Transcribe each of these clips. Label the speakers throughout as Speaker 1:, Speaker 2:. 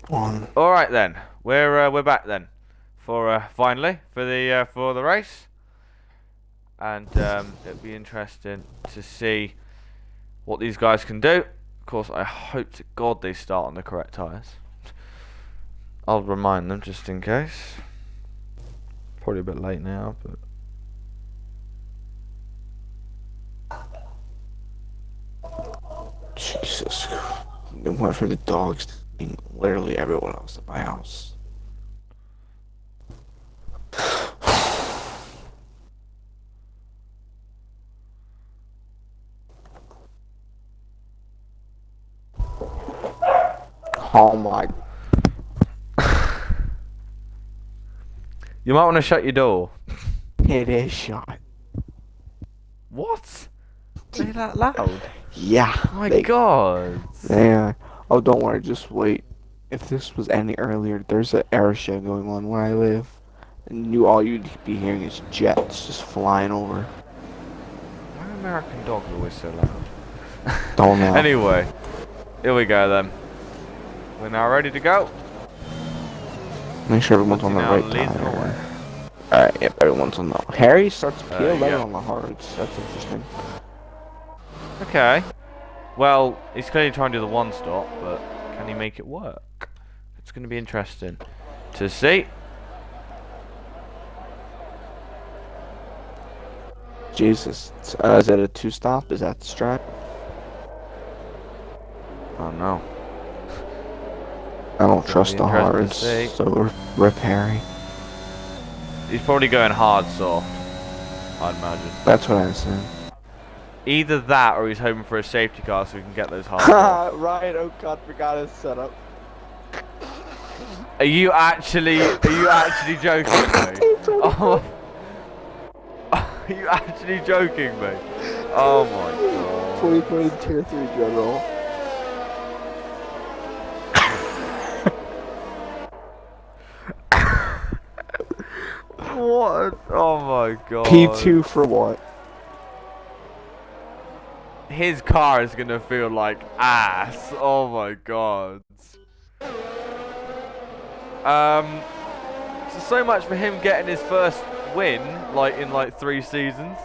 Speaker 1: All right then, we're back then for finally for the race, and it'll be interesting to see what these guys can do. Of course, I hope to God they start on the correct tyres. I'll remind them just in case. Probably a bit late now, but.
Speaker 2: Jesus. It went from the dogs to being literally everyone else at my house. Oh my.
Speaker 1: You might want to shut your door.
Speaker 2: It is shot.
Speaker 1: What? Say that loud?
Speaker 2: Yeah.
Speaker 1: Oh my God.
Speaker 2: Yeah. Oh, don't worry. Just wait. If this was any earlier, there's an air show going on where I live. And all you'd be hearing is jets just flying over.
Speaker 1: Why are American dogs always so loud?
Speaker 2: Don't know.
Speaker 1: Anyway, here we go then. We're now ready to go.
Speaker 2: Make sure everyone's on the right
Speaker 1: leads the way.
Speaker 2: tire. Alright, yep, everyone's on the... Harry starts P11
Speaker 1: yeah.
Speaker 2: on the hards. That's interesting.
Speaker 1: Okay. Well, he's clearly trying to do the one stop, but can he make it work? It's going to be interesting to see.
Speaker 2: Jesus. Is it a two-stop? Is that the strat?
Speaker 1: Oh no.
Speaker 2: I don't trust the
Speaker 1: interesting to
Speaker 2: hards,
Speaker 1: see.
Speaker 2: so rip Harry.
Speaker 1: He's probably going hard soft, I'd imagine.
Speaker 2: That's what I said.
Speaker 1: Either that, or he's hoping for a safety car so we can get those hard off.
Speaker 2: Ryan O'Cott forgot his setup.
Speaker 1: Are you actually joking me? Oh, are you actually joking me? Oh my God.
Speaker 2: 2020 Tier 3 General.
Speaker 1: What? Oh my God.
Speaker 2: P2 for what?
Speaker 1: His car is gonna feel like ass. Oh my God. So much for him getting his first win, like in 3 seasons.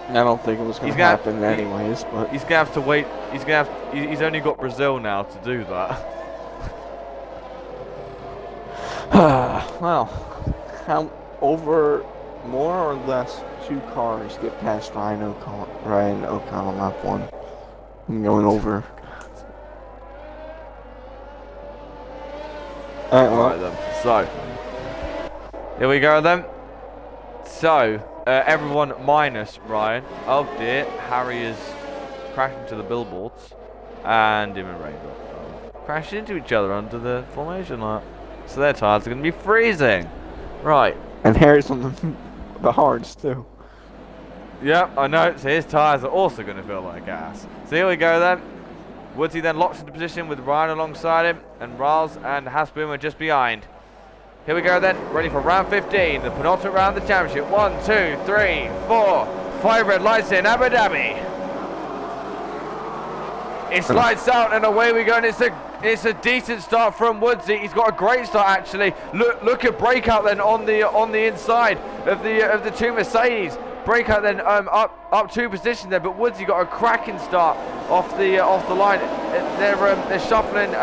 Speaker 2: I don't think it was gonna happen anyways, but
Speaker 1: he's gonna have to wait. He's only got Brazil now to do that.
Speaker 2: well, how over more or less 2 cars get past Ryan O'Connell on lap 1. I'm going over. Alright
Speaker 1: then. So here we go then. So everyone minus Ryan. Oh dear, Harry is crashing to the billboards, and him and Raindrop crashed into each other under the formation light. So their tires are going to be freezing. Right.
Speaker 2: And Harry's on the hards too.
Speaker 1: Yep, I know. So his tyres are also going to feel like gas. So here we go then. Woodsy then locks into position with Ryan alongside him, and Riles and Hasboom are just behind. Here we go then, ready for round 15, the penultimate round of the championship. 1, 2, 3, 4, 5 red lights in Abu Dhabi. It slides out and away we go, and it's a decent start from Woodsy. He's got a great start actually. Look at breakout then on the inside of the 2 Mercedes. Breakout then up 2 positions there, but Woodsy got a cracking start off the line. They're shuffling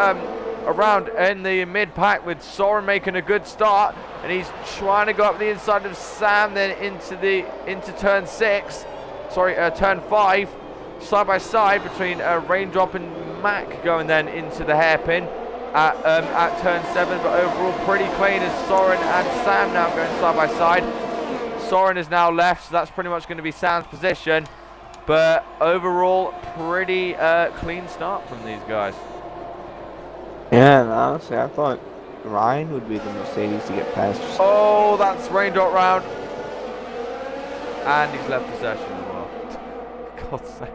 Speaker 1: around in the mid pack with Soren making a good start, and he's trying to go up the inside of Sam then into turn 6. Turn 5. Side by side between Raindrop and Mac going then into the hairpin at turn 7, but overall pretty clean as Soren and Sam now going side by side. Soren is now left, so that's pretty much going to be Sam's position, but overall pretty clean start from these guys.
Speaker 2: Yeah, and honestly, I thought Ryan would be the Mercedes to get past.
Speaker 1: Oh, that's Raindrop round, and he's left the session as well. God's sake.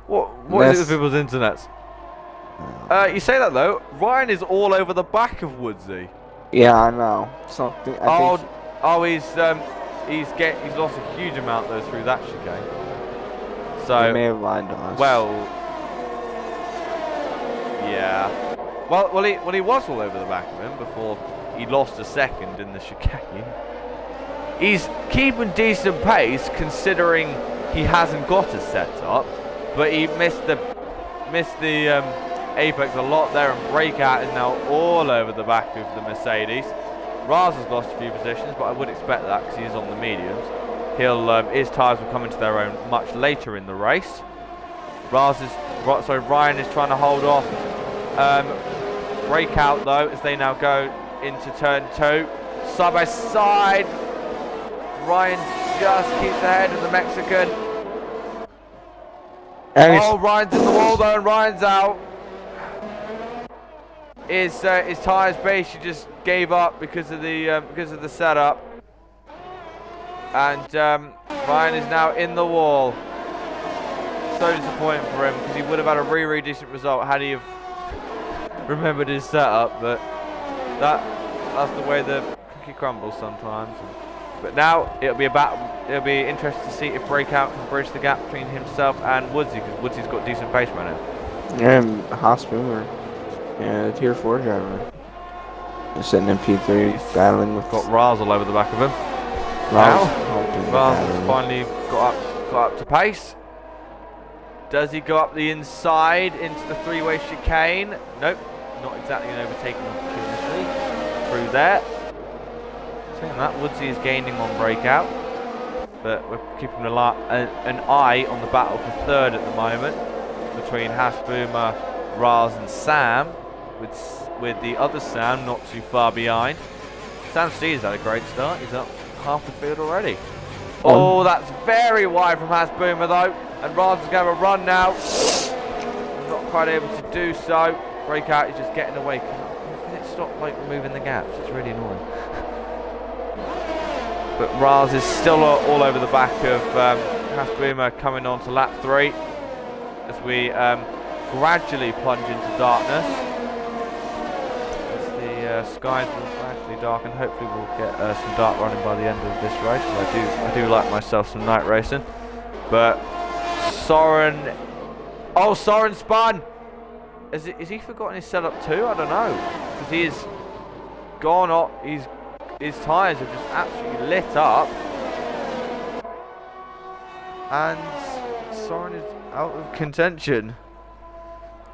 Speaker 1: What is it with people's internets? You say that though, Ryan is all over the back of Woodsy.
Speaker 2: Yeah, I know. Something.
Speaker 1: He's lost a huge amount though through that chicane. So
Speaker 2: he may have lied to us.
Speaker 1: Well, yeah. Well, he was all over the back of him before he lost a second in the chicane. He's keeping decent pace considering he hasn't got a setup, but he missed the apex a lot there, and Breakout is now all over the back of the Mercedes. Raz has lost a few positions, but I would expect that because he's on the mediums. His tyres will come into their own much later in the race. Ryan is trying to hold off Breakout though, as they now go into turn 2. Side by side, Ryan just keeps ahead of the Mexican. Ryan's in the wall though, and Ryan's out. His tyres basically just gave up because of the setup, and Ryan is now in the wall. So disappointing for him because he would have had a really decent result had he have remembered his setup, but that's the way the cookie crumbles sometimes. But now it'll be interesting to see if Breakout can bridge the gap between himself and Woodsy, because Woodsy's got decent pace right now.
Speaker 2: And Haas Boomer, the tier 4 driver, is sitting in P3 battling with.
Speaker 1: Got Raz all over the back of him. Raz has finally got up to pace. Does he go up the inside into the three-way chicane? Nope, not exactly an overtaking opportunity through there. Saying that, Woodsy is gaining on Breakout, but we're keeping an eye on the battle for third at the moment between Hasboomer, Raz and Sam, with the other Sam not too far behind. Sam Steele's had a great start. He's up half the field already. Oh, that's very wide from Hasboomer though, and Raz is going to run now. Not quite able to do so. Breakout is just getting away. Can it stop removing the gaps? It's really annoying. But Raz is still all over the back of Hasboomer coming on to lap 3 as we gradually plunge into darkness. As the skies will gradually darken, hopefully we'll get some dark running by the end of this race. I do like myself some night racing. But Soren, Soren spun! Is he forgotten his setup too? I don't know. Because he is gone up, his tyres have just absolutely lit up, and Soren is out of contention.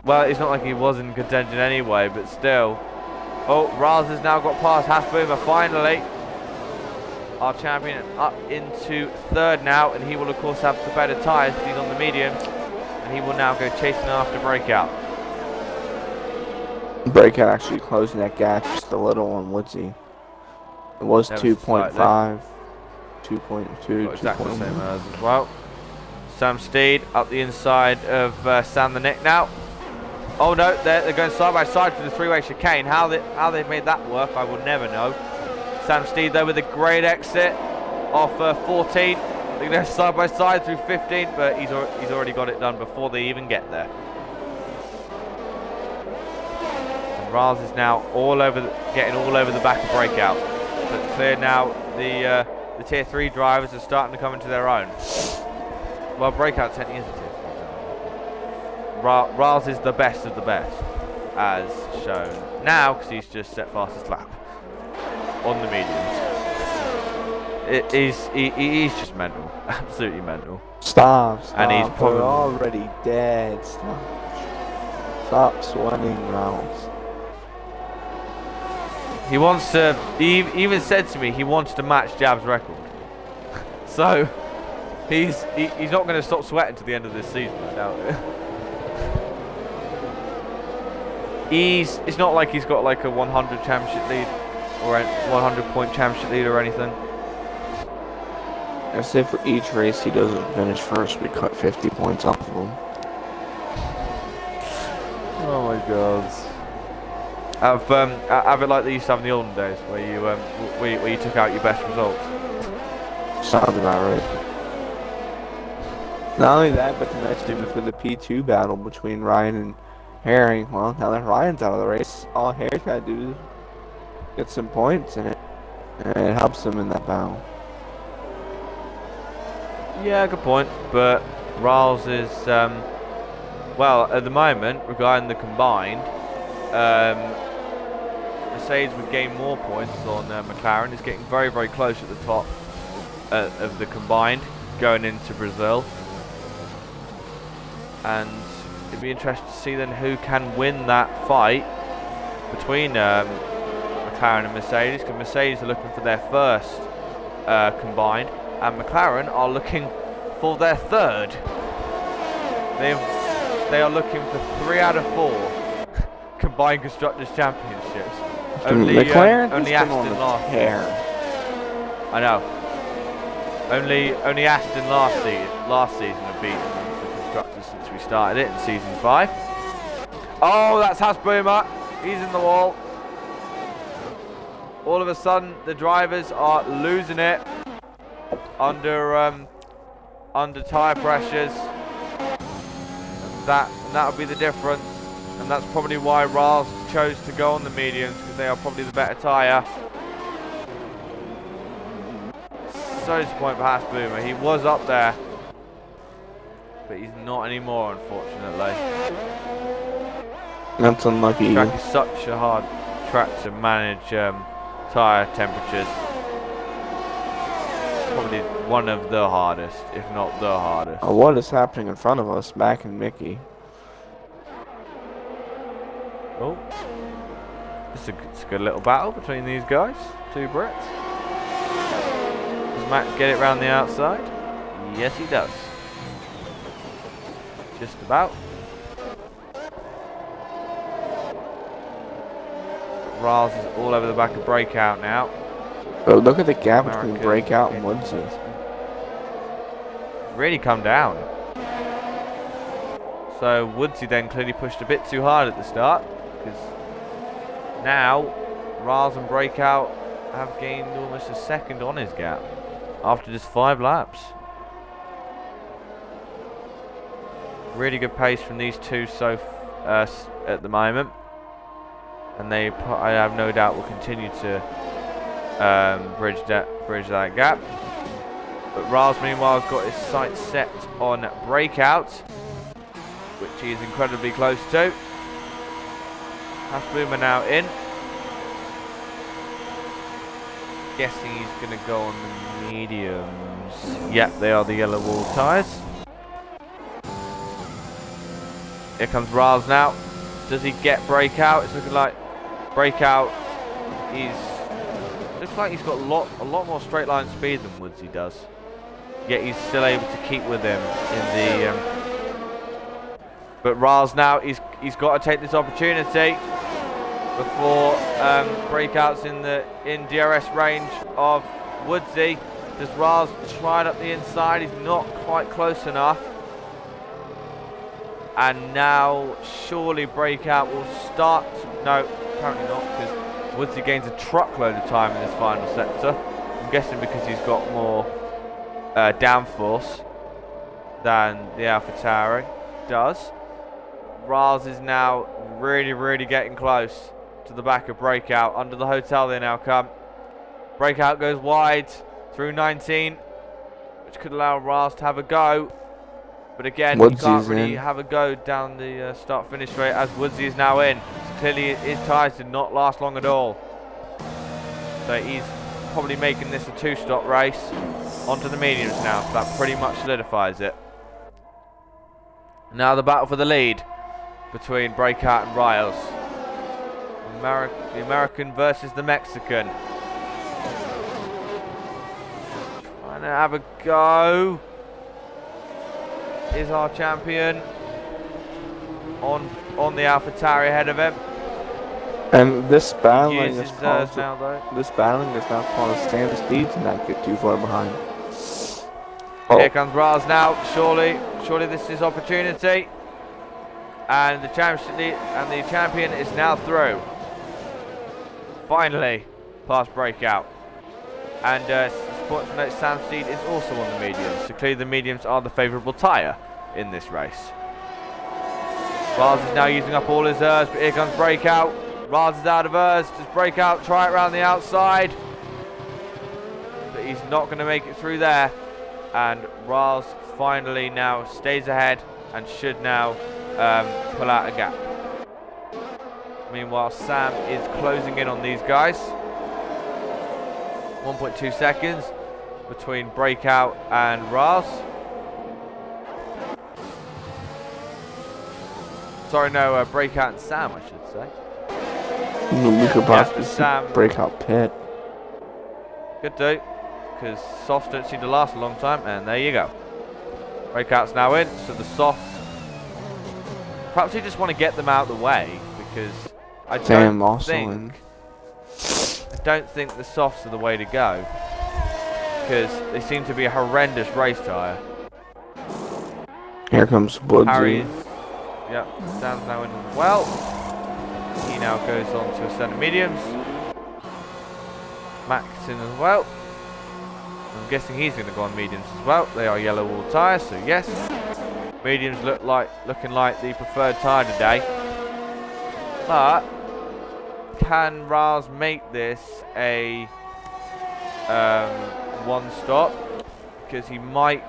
Speaker 1: Well, it's not like he was in contention anyway, but still. Oh, Raz has now got past Hasboomer finally. Our champion up into third now, and he will of course have the better tyres because he's on the mediums, and he will now go chasing after Breakout.
Speaker 2: Breakout actually closing that gap just a little on Woodsy. It was 2.5, 2.2,
Speaker 1: exactly the same as well. Sam Steed up the inside of Sam the Nick now. Oh no, they're going side by side through the three-way chicane. How they made that work, I will never know. Sam Steed though with a great exit off 14. They're going side by side through 15, but he's already got it done before they even get there. And Raz is now getting all over the back of Breakout. So it's clear now the tier 3 drivers are starting to come into their own. Well, Breakout technically is a tier 3 driver. Raz is the best of the best, as shown now, because he's just set fastest lap on the mediums. He's just mental, absolutely mental.
Speaker 2: Stop.
Speaker 1: And he's probably
Speaker 2: already dead. Stop sweating, Raz.
Speaker 1: He wants to. He even said to me he wants to match Jab's record. So he's not going to stop sweating to the end of this season, I doubt it. It's not like he's got like a 100 championship lead or a 100-point championship lead or anything.
Speaker 2: I say for each race he doesn't finish first, we cut 50 points off of him.
Speaker 1: Oh my god. Have it like they used to have in the olden days, where you took out your best results.
Speaker 2: Sounds about right. Not only that, but the next even for the P2 battle between Ryan and Herring. Well, now that Ryan's out of the race, all Herring's got to do is get some points in it, and it helps him in that battle.
Speaker 1: Yeah, good point. But Riles is, well, at the moment, regarding the combined, Mercedes would gain more points on McLaren. It's getting very, very close at the top of the combined going into Brazil. And it'd be interesting to see then who can win that fight between McLaren and Mercedes, because Mercedes are looking for their first combined, and McLaren are looking for their third. They are looking for 3 out of 4 combined constructors championships. Only Aston last year. I know. Only Aston last season have beaten them for constructors since we started it in season 5. Oh, that's Hasboomer. He's in the wall. All of a sudden, the drivers are losing it under tyre pressures. That'll be the difference, and that's probably why Rars chose to go on the mediums, because they are probably the better tyre. So disappointed for Hasboomer. He was up there, but he's not anymore, unfortunately.
Speaker 2: That's unlucky.
Speaker 1: The track is such a hard track to manage tyre temperatures. Probably one of the hardest, if not the hardest.
Speaker 2: What is happening in front of us? Mac and Mickey.
Speaker 1: Oh, it's a good little battle between these guys, 2 Brits. Does Mac get it round the outside? Yes, he does. Just about. Rars is all over the back of Breakout now.
Speaker 2: Oh, look at the gap between Breakout and Woodsy.
Speaker 1: Really come down. So Woodsy then clearly pushed a bit too hard at the start, because now Rars and Breakout have gained almost a second on his gap after just 5 laps. Really good pace from these two at the moment, and I have no doubt will continue to bridge that gap. But Rars meanwhile has got his sights set on Breakout, which he is incredibly close to. Hasboomer now in. Guessing he's going to go on the mediums. Yep, they are the yellow wall tyres. Here comes Rars now. Does he get Breakout? It's looking like Breakout. Looks like he's got a lot more straight line speed than Woodsy does. Yet he's still able to keep with him in the. But Rars now he's got to take this opportunity before Breakout's in DRS range of Woodsy. Does Rars try it up the inside? He's not quite close enough. And now surely Breakout will start. No, apparently not, because Woodsy gains a truckload of time in this final sector. I'm guessing because he's got more downforce than the AlphaTauri does. Rars is now really getting close to the back of Breakout. Under the hotel they now come. Breakout goes wide through 19, which could allow Rars to have a go. But again, he can't really have a go down the start-finish straight, as Woodsy is now in. So clearly his tyres did not last long at all. So he's probably making this a 2-stop race onto the mediums now. So that pretty much solidifies it. Now the battle for the lead between Breakout and Riles. The American versus the Mexican. Trying to have a go. Is our champion on the AlphaTauri ahead of him.
Speaker 2: And this battling is
Speaker 1: now
Speaker 2: caused Sam Speed to not get too far behind.
Speaker 1: Here comes Rars now. Surely this is opportunity. And the champion is now through. Finally, past Breakout. And important to note, Sam Steed is also on the mediums. So clearly the mediums are the favourable tyre in this race. Rars is now using up all his ERS, but here comes Breakout. Rars is out of ERS. Does Breakout try it around the outside? But he's not going to make it through there. And Rars finally now stays ahead and should now pull out a gap. Meanwhile, Sam is closing in on these guys. 1.2 seconds between Breakout and Raz. Sorry, no, Breakout and Sam, I should say.
Speaker 2: We could possibly
Speaker 1: Sam
Speaker 2: Breakout pit.
Speaker 1: Could do, because softs don't seem to last a long time, and there you go. Breakout's now in, so the softs. Perhaps you just want to get them out of the way, because I don't think the softs are the way to go, because they seem to be a horrendous race tyre.
Speaker 2: Here comes Woodsy.
Speaker 1: Yep, Sam's now in as well. He now goes on to a set of mediums. Max in as well. I'm guessing he's going to go on mediums as well. They are yellow wall tyres, so yes. Mediums looking like the preferred tyre today. But can Raz make this a one stop? Because he might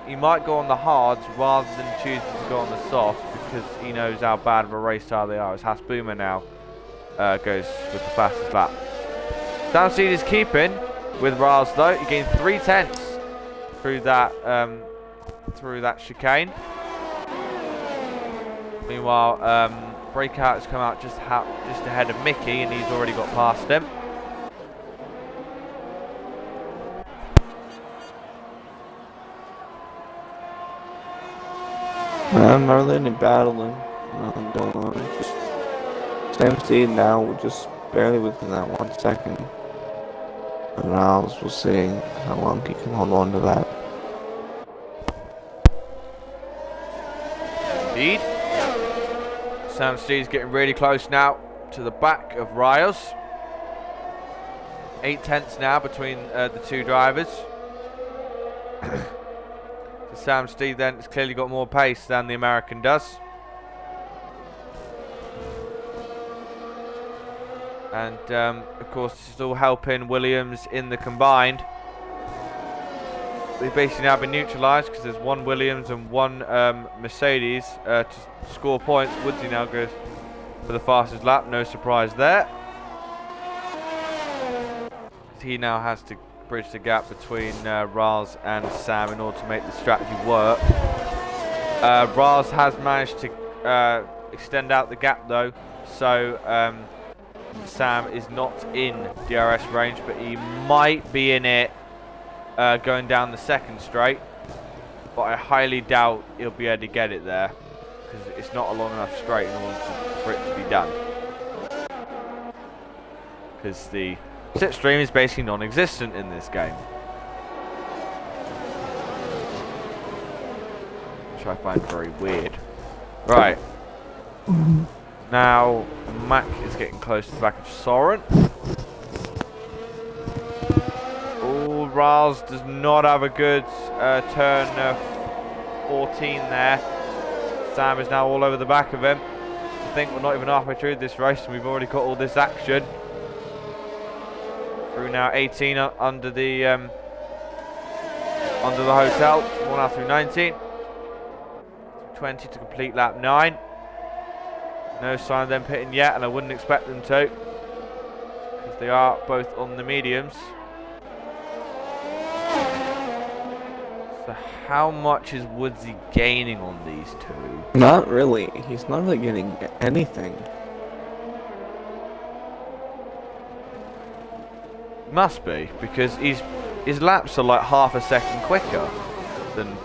Speaker 1: go on the hards rather than choosing to go on the softs, because he knows how bad of a race tyre they are. As Haas Boomer now goes with the fastest lap. Downseed is keeping with Raz though. He gained 3/10 through that chicane. Meanwhile, Breakout has come out just ahead of Mickey, and he's already got past him.
Speaker 2: I'm not really battling. Nothing going on. Just same speed now. We're just barely within that 1 second. And now we'll see how long he can hold on to that.
Speaker 1: Indeed. Sam Steed's getting really close now to the back of Rios. 8/10 now between the two drivers. So Sam Steed then has clearly got more pace than the American does. And of course this is all helping Williams in the combined. They've basically now been neutralised because there's one Williams and one Mercedes to score points. Woodsy now goes for the fastest lap, no surprise there. He now has to bridge the gap between Raz and Sam in order to make the strategy work. Raz has managed to extend out the gap though, so Sam is not in DRS range, but he might be in it going down the second straight, but I highly doubt he'll be able to get it there because it's not a long enough straight in order for it to be done, because the slipstream is basically non-existent in this game, which I find very weird. Right, now Mac is getting close to the back of Soren. Raz does not have a good turn 14 there. Sam is now all over the back of him. I think we're not even halfway through this race and we've already got all this action. Through now 18 under the hotel. One out through 19. 20 to complete lap 9. No sign of them pitting yet, and I wouldn't expect them to, because they are both on the mediums. So how much is Woodsy gaining on these two?
Speaker 2: Not really. He's not really getting anything.
Speaker 1: Must be, because his laps are like half a second quicker than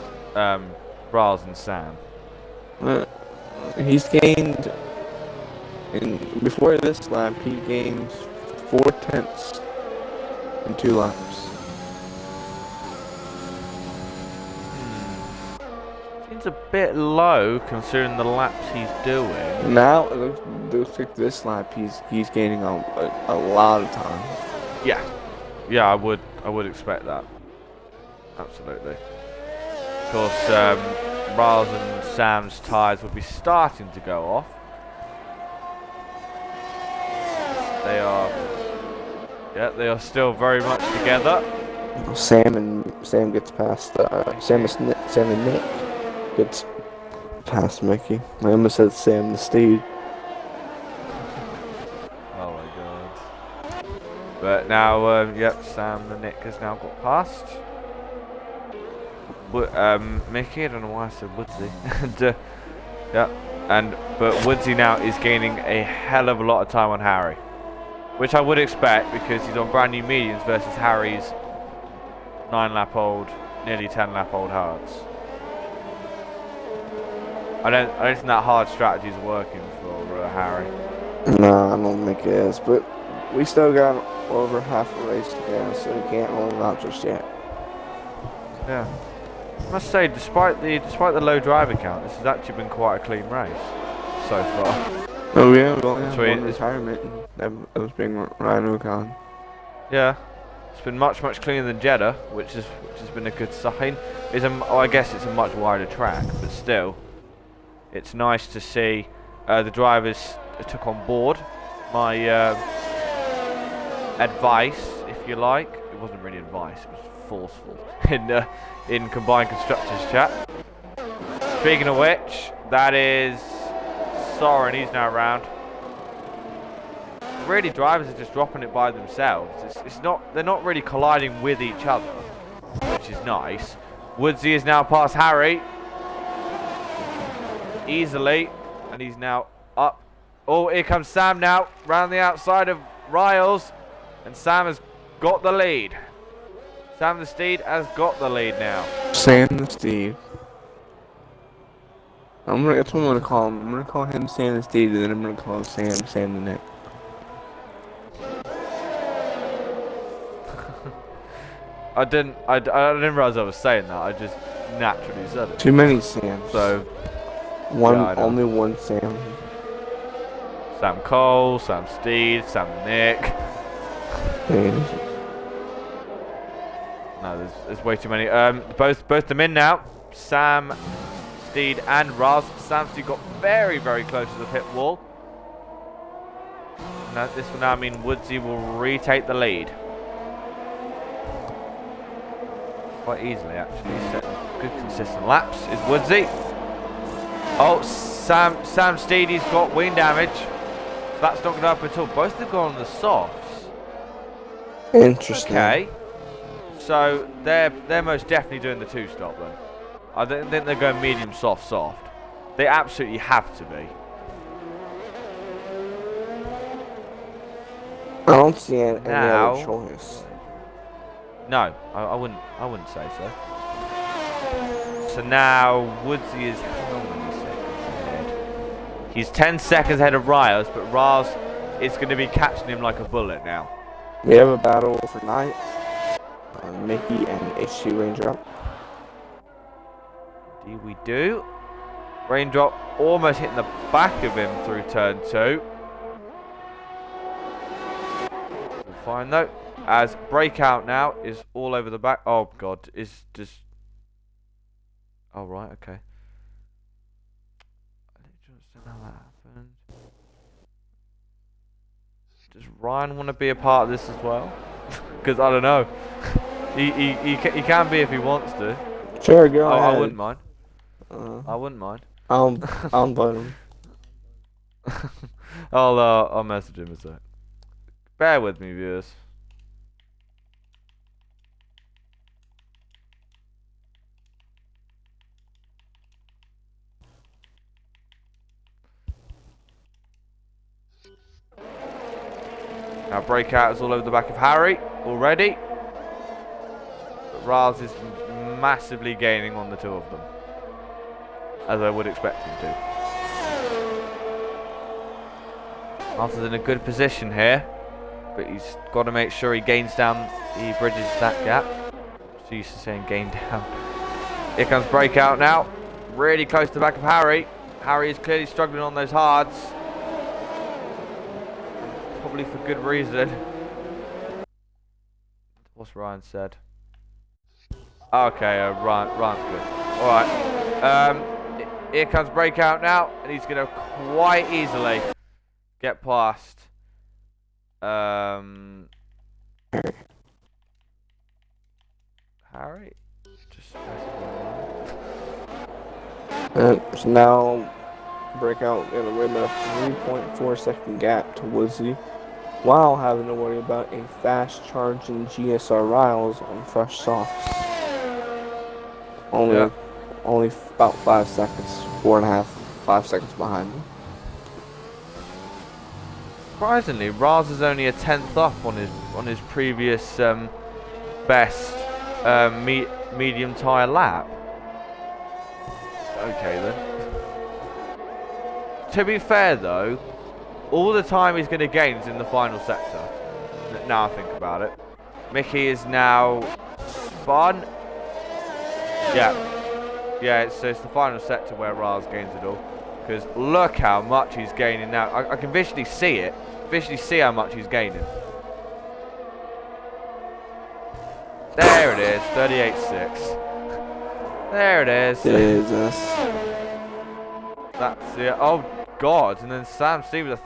Speaker 1: Raz and Sam.
Speaker 2: He's gained, before this lap, he gained 4/10 in 2 laps.
Speaker 1: Seems a bit low considering the laps he's doing.
Speaker 2: Now, it looks like this lap he's gaining a lot of time.
Speaker 1: Yeah, I would expect that. Absolutely. Of course, Raz and Sam's tyres would be starting to go off. They are still very much together.
Speaker 2: Sam gets past Sam and Nick gets past Mickey. I almost said Sam the Steed.
Speaker 1: God. But now, yep, Sam and Nick has now got past. Mickey, I don't know why I said Woodsy. And, yeah, but Woodsy now is gaining a hell of a lot of time on Harry, which I would expect because he's on brand new mediums versus Harry's 9-lap-old, nearly 10-lap-old hards. I don't think that hard strategy is working for Harry.
Speaker 2: No, I don't think it is. But we still got over half a race to go, so we can't roll it out just yet.
Speaker 1: Yeah. I must say, despite the low driver count, this has actually been quite a clean race so far.
Speaker 2: Oh yeah, we only have one retirement. That was being Ryan Ocon.
Speaker 1: Yeah, it's been much cleaner than Jeddah, which has been a good sign. I guess it's a much wider track, but still, it's nice to see the drivers took on board my advice, if you like. It wasn't really advice; it was forceful in combined constructors chat. Speaking of which, that is Soren. He's now around. Really, drivers are just dropping it by themselves. They're not really colliding with each other, which is nice. Woodsy is now past Harry easily, and he's now up. Oh, here comes Sam now, round the outside of Riles, and Sam has got the lead. Sam the Steed has got the lead now.
Speaker 2: Sam the Steed. That's what I'm gonna call him. I'm gonna call him Sam the Steed, and then I'm gonna call Sam the Nick.
Speaker 1: I didn't realize I was saying that. I just naturally said it.
Speaker 2: Too many Sams.
Speaker 1: So
Speaker 2: only one Sam.
Speaker 1: Sam Cole, Sam Steed, Sam Nick. No, there's way too many. Both them in now. Sam, Steed, and Raz. Sam Steed got very close to the pit wall. Now, this will now mean Woodsy will retake the lead. Quite easily, actually. Setting good consistent laps is Woodsy. Oh, Sam Steedy's got wing damage. So that's not going to happen at all. Both of them go on the softs.
Speaker 2: Interesting.
Speaker 1: Okay. So they're most definitely doing the two-stop then. I don't think they're going medium, soft. They absolutely have to be.
Speaker 2: I don't see any other choice.
Speaker 1: No, I wouldn't say so. So now Woodsy is how many seconds ahead? He's 10 seconds ahead of Riles, but Riles is going to be catching him like a bullet now.
Speaker 2: We have a battle for ninth. Mickey and H2 Raindrop.
Speaker 1: Indeed we do. Raindrop almost hitting the back of him through turn 2. We'll find though. As Breakout now is all over the back. Oh god, is just. Oh right, okay. I don't understand how that happened. Does Ryan want to be a part of this as well? Because I don't know. he can be if he wants to.
Speaker 2: Sure, go ahead.
Speaker 1: I wouldn't mind. I wouldn't mind.
Speaker 2: I'll vote him.
Speaker 1: I'll message him a sec. Bear with me, viewers. Now Breakout is all over the back of Harry already. But Riles is massively gaining on the two of them, as I would expect him to. Riles in a good position here, but he's got to make sure he bridges that gap. So used to saying gain down. Here comes Breakout now, really close to the back of Harry. Harry is clearly struggling on those hards. Probably for good reason. What's Ryan said? Okay, Ryan's good. Alright. Here comes Breakout now, and he's going to quite easily get past Harry?
Speaker 2: So now Breakout in a win a 3.4 second gap to Woodsy. while having to worry about a fast charging GSR Riles on fresh softs. Only about 5 seconds, 4.5, 5 seconds behind me.
Speaker 1: Surprisingly, Raz is only a 10th up on his previous best medium tyre lap. Okay then. To be fair though, all the time he's going to gain is in the final sector. Now I think about it. Mickey is now spun. Yeah, so it's the final sector where Raz gains it all. Because look how much he's gaining now. I can visually see it. Visually see how much he's gaining. There it is, 38.6. There it is.
Speaker 2: Jesus.
Speaker 1: That's it. Oh God! And then Sam Steve with a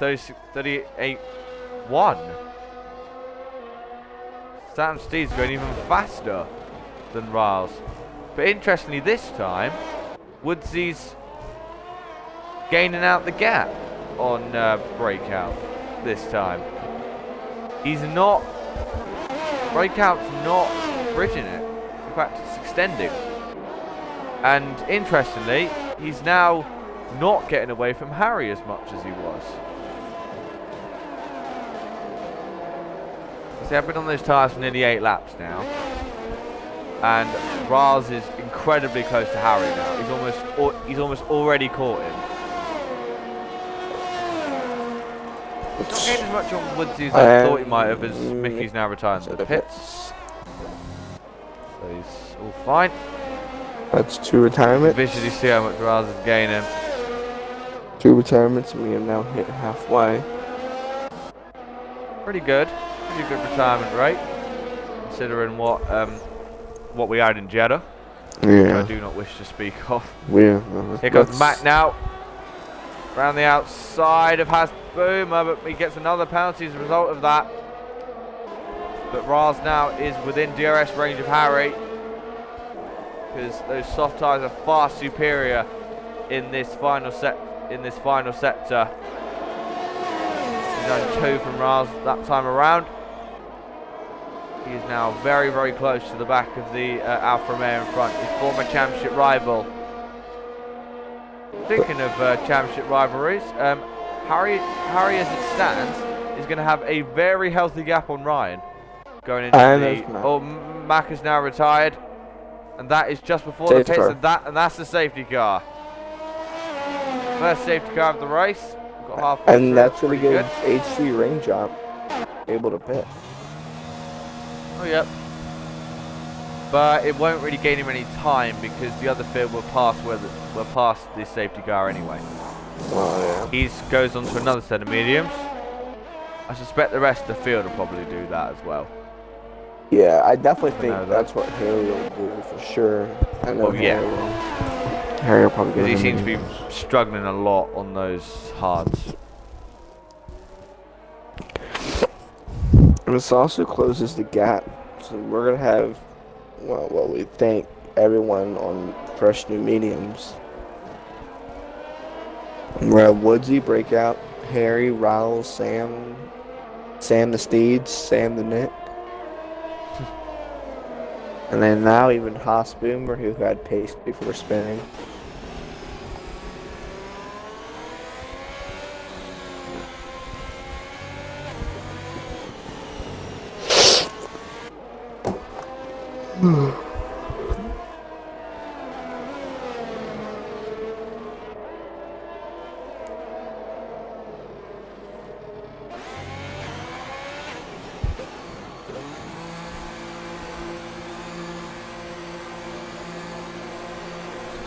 Speaker 1: 38.1. Sam Steve's going even faster than Riles. But interestingly, this time, Woodsy's gaining out the gap on Breakout. This time, he's not. Breakout's not bridging it. In fact, it's extending. And interestingly, he's now not getting away from Harry as much as he was. See, I've been on those tyres for nearly 8 laps now. And Raz is incredibly close to Harry now. He's almost already caught him. Not gained as much on Woodsy as I thought he might have, as Mickey's now retired to the pits. So he's all fine.
Speaker 2: That's 2 retirements.
Speaker 1: Visually see how much Raz is gaining.
Speaker 2: 2 retirements, and we have now hit halfway.
Speaker 1: Pretty good retirement rate, considering what we had in Jeddah.
Speaker 2: Yeah.
Speaker 1: Which I do not wish to speak of.
Speaker 2: Yeah.
Speaker 1: Here goes Matt now. Around the outside of Has Boomer, but he gets another penalty as a result of that. But Raz now is within DRS range of Harry, because those soft tyres are far superior in this final sector. He's only 2 from Raz that time around. He is now very, very close to the back of the Alfa Romeo in front, his former championship rival. Speaking of championship rivalries, Harry as it stands, is going to have a very healthy gap on Ryan going into Mack is now retired, and that is just before the pits, and that's the safety car. First safety car of the race. Got halfway
Speaker 2: and
Speaker 1: through.
Speaker 2: that's really good. HC range job, able to pit.
Speaker 1: Oh yep. But it won't really gain him any time because the other field will pass the safety car anyway.
Speaker 2: Oh yeah.
Speaker 1: He goes on to another set of mediums. I suspect the rest of the field will probably do that as well.
Speaker 2: Yeah, I definitely think that's what Harry will do for sure. I know Harry will. Harry will probably
Speaker 1: because he seems to be struggling a lot on those hards.
Speaker 2: And this also closes the gap. So we're going to have, well, what we think, everyone on fresh new mediums. We're at Woodsy, Breakout, Harry, Riles, Sam the Steeds, Sam the Nick. And then now even Haas Boomer, who had pace before spinning.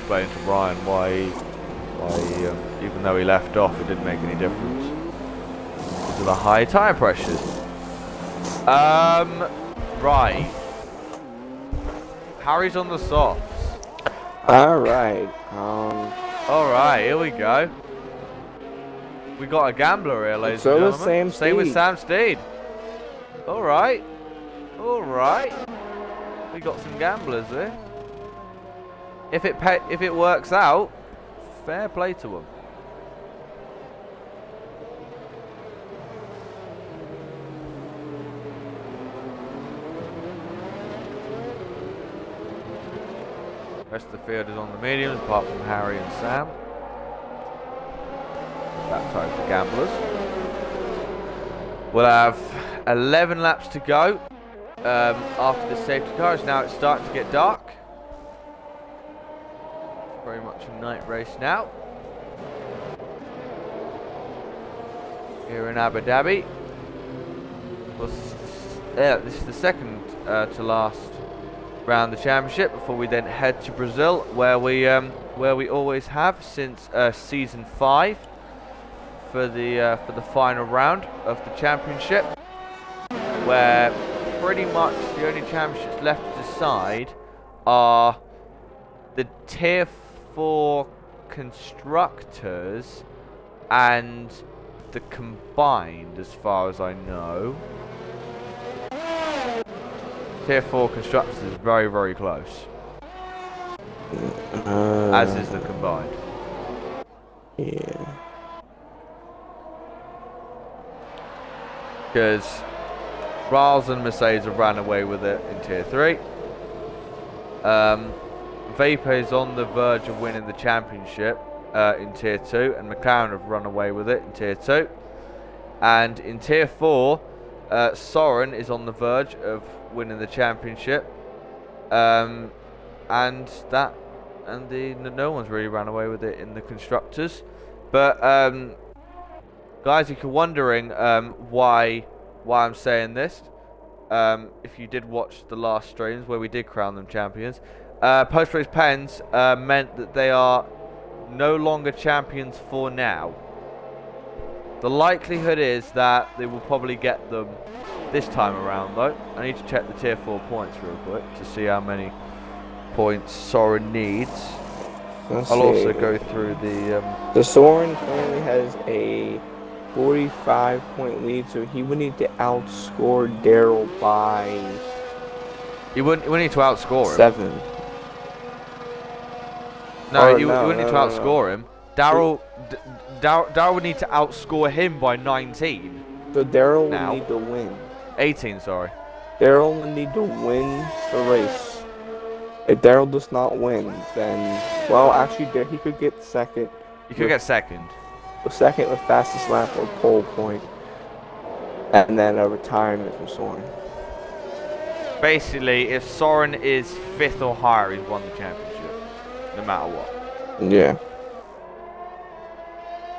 Speaker 1: Explain to Ryan why even though he left off, it didn't make any difference because of the high tyre pressures. Right. Harry's on the softs.
Speaker 2: Alright.
Speaker 1: Alright, here we go. We got a gambler here, ladies and gentlemen. Same with Sam Steed. Alright. Alright. We got some gamblers here. If it works out, fair play to them. Rest of the field is on the mediums, apart from Harry and Sam. Baptized the gamblers. We'll have 11 laps to go after the safety car. Now it's starting to get dark. It's very much a night race now. Here in Abu Dhabi. Well, this is the second to last round of the championship before we then head to Brazil, where we always have since season 5 for the final round of the championship, where pretty much the only championships left to decide are the Tier 4 constructors and the combined, as far as I know. Tier 4 constructors is very, very close. As is the combined.
Speaker 2: Yeah.
Speaker 1: Because Rals and Mercedes have ran away with it in Tier 3. Vapor is on the verge of winning the championship in Tier 2, and McLaren have run away with it in Tier 2. And in Tier 4, Soren is on the verge of winning the championship. No one's really ran away with it in the constructors. But guys, if you're wondering why I'm saying this, if you did watch the last streams where we did crown them champions, post-race pens meant that they are no longer champions for now. The likelihood is that they will probably get them this time around, though. I need to check the Tier 4 points real quick to see how many points Soren needs. I'll also go through the
Speaker 2: Soren currently has a 45-point lead, so he would need to outscore Daryl by...
Speaker 1: You wouldn't need to outscore him.
Speaker 2: 7.
Speaker 1: No, you wouldn't need to outscore him. Daryl would need to outscore him by 19.
Speaker 2: So Daryl would need to win.
Speaker 1: 18, sorry.
Speaker 2: Daryl would need to win the race. If Daryl does not win, then... Well, actually, he could get second.
Speaker 1: You could get second.
Speaker 2: Second with fastest lap or pole point. And then a retirement from Soren.
Speaker 1: Basically, if Soren is 5th or higher, he's won the championship. No matter what.
Speaker 2: Yeah.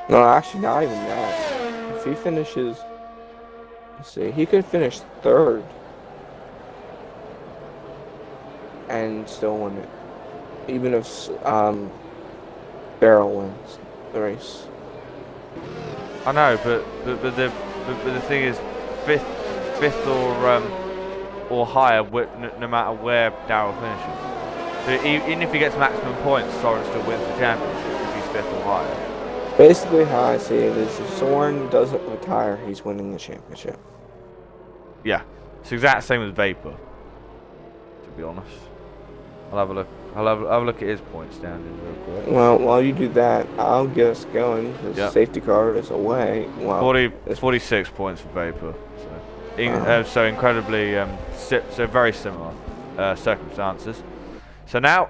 Speaker 2: No, actually, not even that. If he finishes... Let's see, he could finish 3rd. And still win it. Even if Daryl wins the race.
Speaker 1: I know, but the thing is, 5th or higher, no matter where Daryl finishes. So even if he gets maximum points, Soren still wins the championship if he's 5th or higher.
Speaker 2: Basically, how I see it is, if Soren doesn't retire, he's winning the championship.
Speaker 1: Yeah, it's the exact same as Vapor. To be honest, I'll have a look. I'll have a look at his point standings real quick.
Speaker 2: Well, while you do that, I'll get us going. The safety car is away. Well,
Speaker 1: 46 points for Vapor. So incredibly, so very similar circumstances. So now,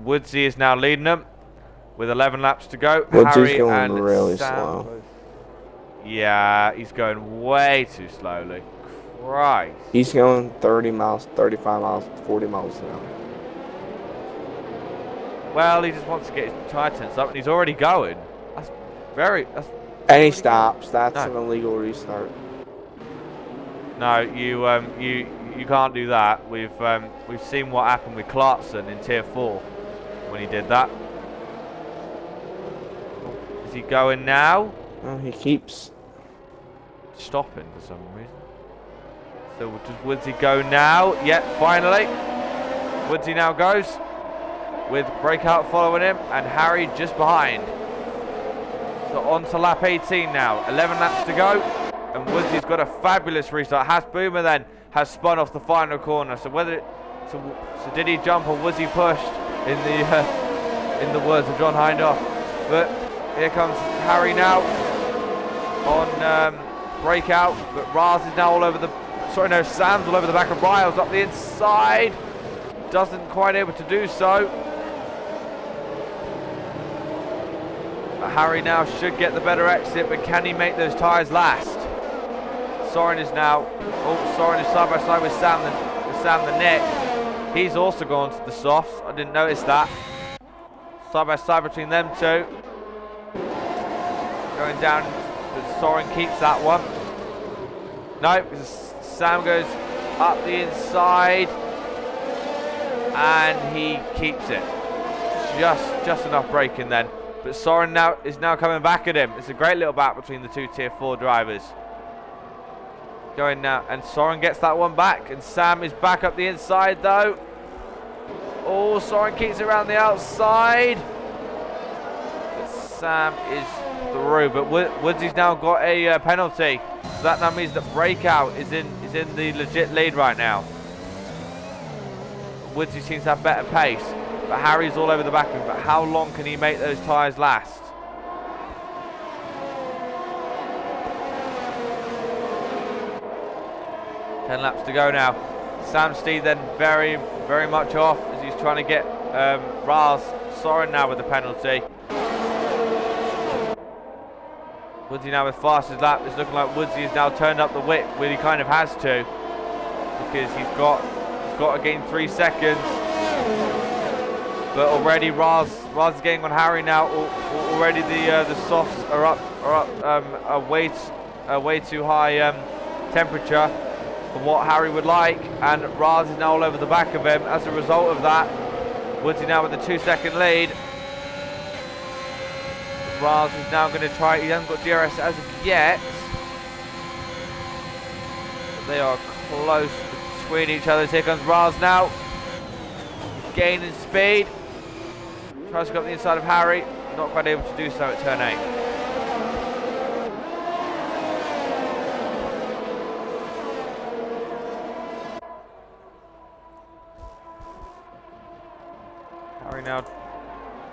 Speaker 1: Woodsy is now leading them with 11 laps to go.
Speaker 2: Woodsy's
Speaker 1: Harry
Speaker 2: going
Speaker 1: and
Speaker 2: really
Speaker 1: Sam.
Speaker 2: slow.
Speaker 1: Yeah, he's going way too slowly. Christ.
Speaker 2: He's going 30 miles, 35 miles, 40 miles an hour.
Speaker 1: Well, he just wants to get his tyre tents up, and he's already going.
Speaker 2: And he stops. That's an illegal restart.
Speaker 1: No, you can't do that. We've seen what happened with Clarkson in Tier 4 when he did that. Is he going now?
Speaker 2: No, he keeps
Speaker 1: stopping for some reason. So does Woodsy go now? Yep, finally. Woodsy now goes with Breakout following him and Harry just behind. So on to lap 18 now. 11 laps to go. And Woodsy's got a fabulous restart. Boomer then has spun off the final corner. So so did he jump or was he pushed in the words of John Hindhaugh? But here comes Harry now on Breakout. But Raz is now all over the... Sorry, no, Sam's all over the back of Riles up the inside. Doesn't quite able to do so. Harry now should get the better exit, but can he make those tyres last? Soren is now, Soren is side by side with Sam the Nick. He's also gone to the softs. I didn't notice that. Side by side between them two. Going down, but Soren keeps that one. No, because Sam goes up the inside, and he keeps it. Just enough braking then. But Soren is now coming back at him. It's a great little battle between the two Tier 4 drivers. Going now, and Soren gets that one back, and Sam is back up the inside though. Oh, Soren keeps it around the outside. But Sam is through, but Woodsy's now got a penalty. So that now means that Breakout is in the legit lead right now. Woodsy seems to have better pace, but Harry's all over the back of him. But how long can he make those tyres last? Ten laps to go now. Sam Steed then very much off as he's trying to get Soren now with the penalty. Woodsy now with fastest lap. It's looking like Woodsy has now turned up the whip, where he kind of has to, because he's got to gain 3 seconds. But already Raz is getting on Harry now. Already the softs are up a way too high temperature for what Harry would like, and Raz is now all over the back of him. As a result of that, Woodsy now with the 2-second lead. Raz is now going to try. He hasn't got DRS as of yet. But they are close between each other. Here comes Raz now. Gaining speed. Tries to go up the inside of Harry. Not quite able to do so at turn 8. Harry now.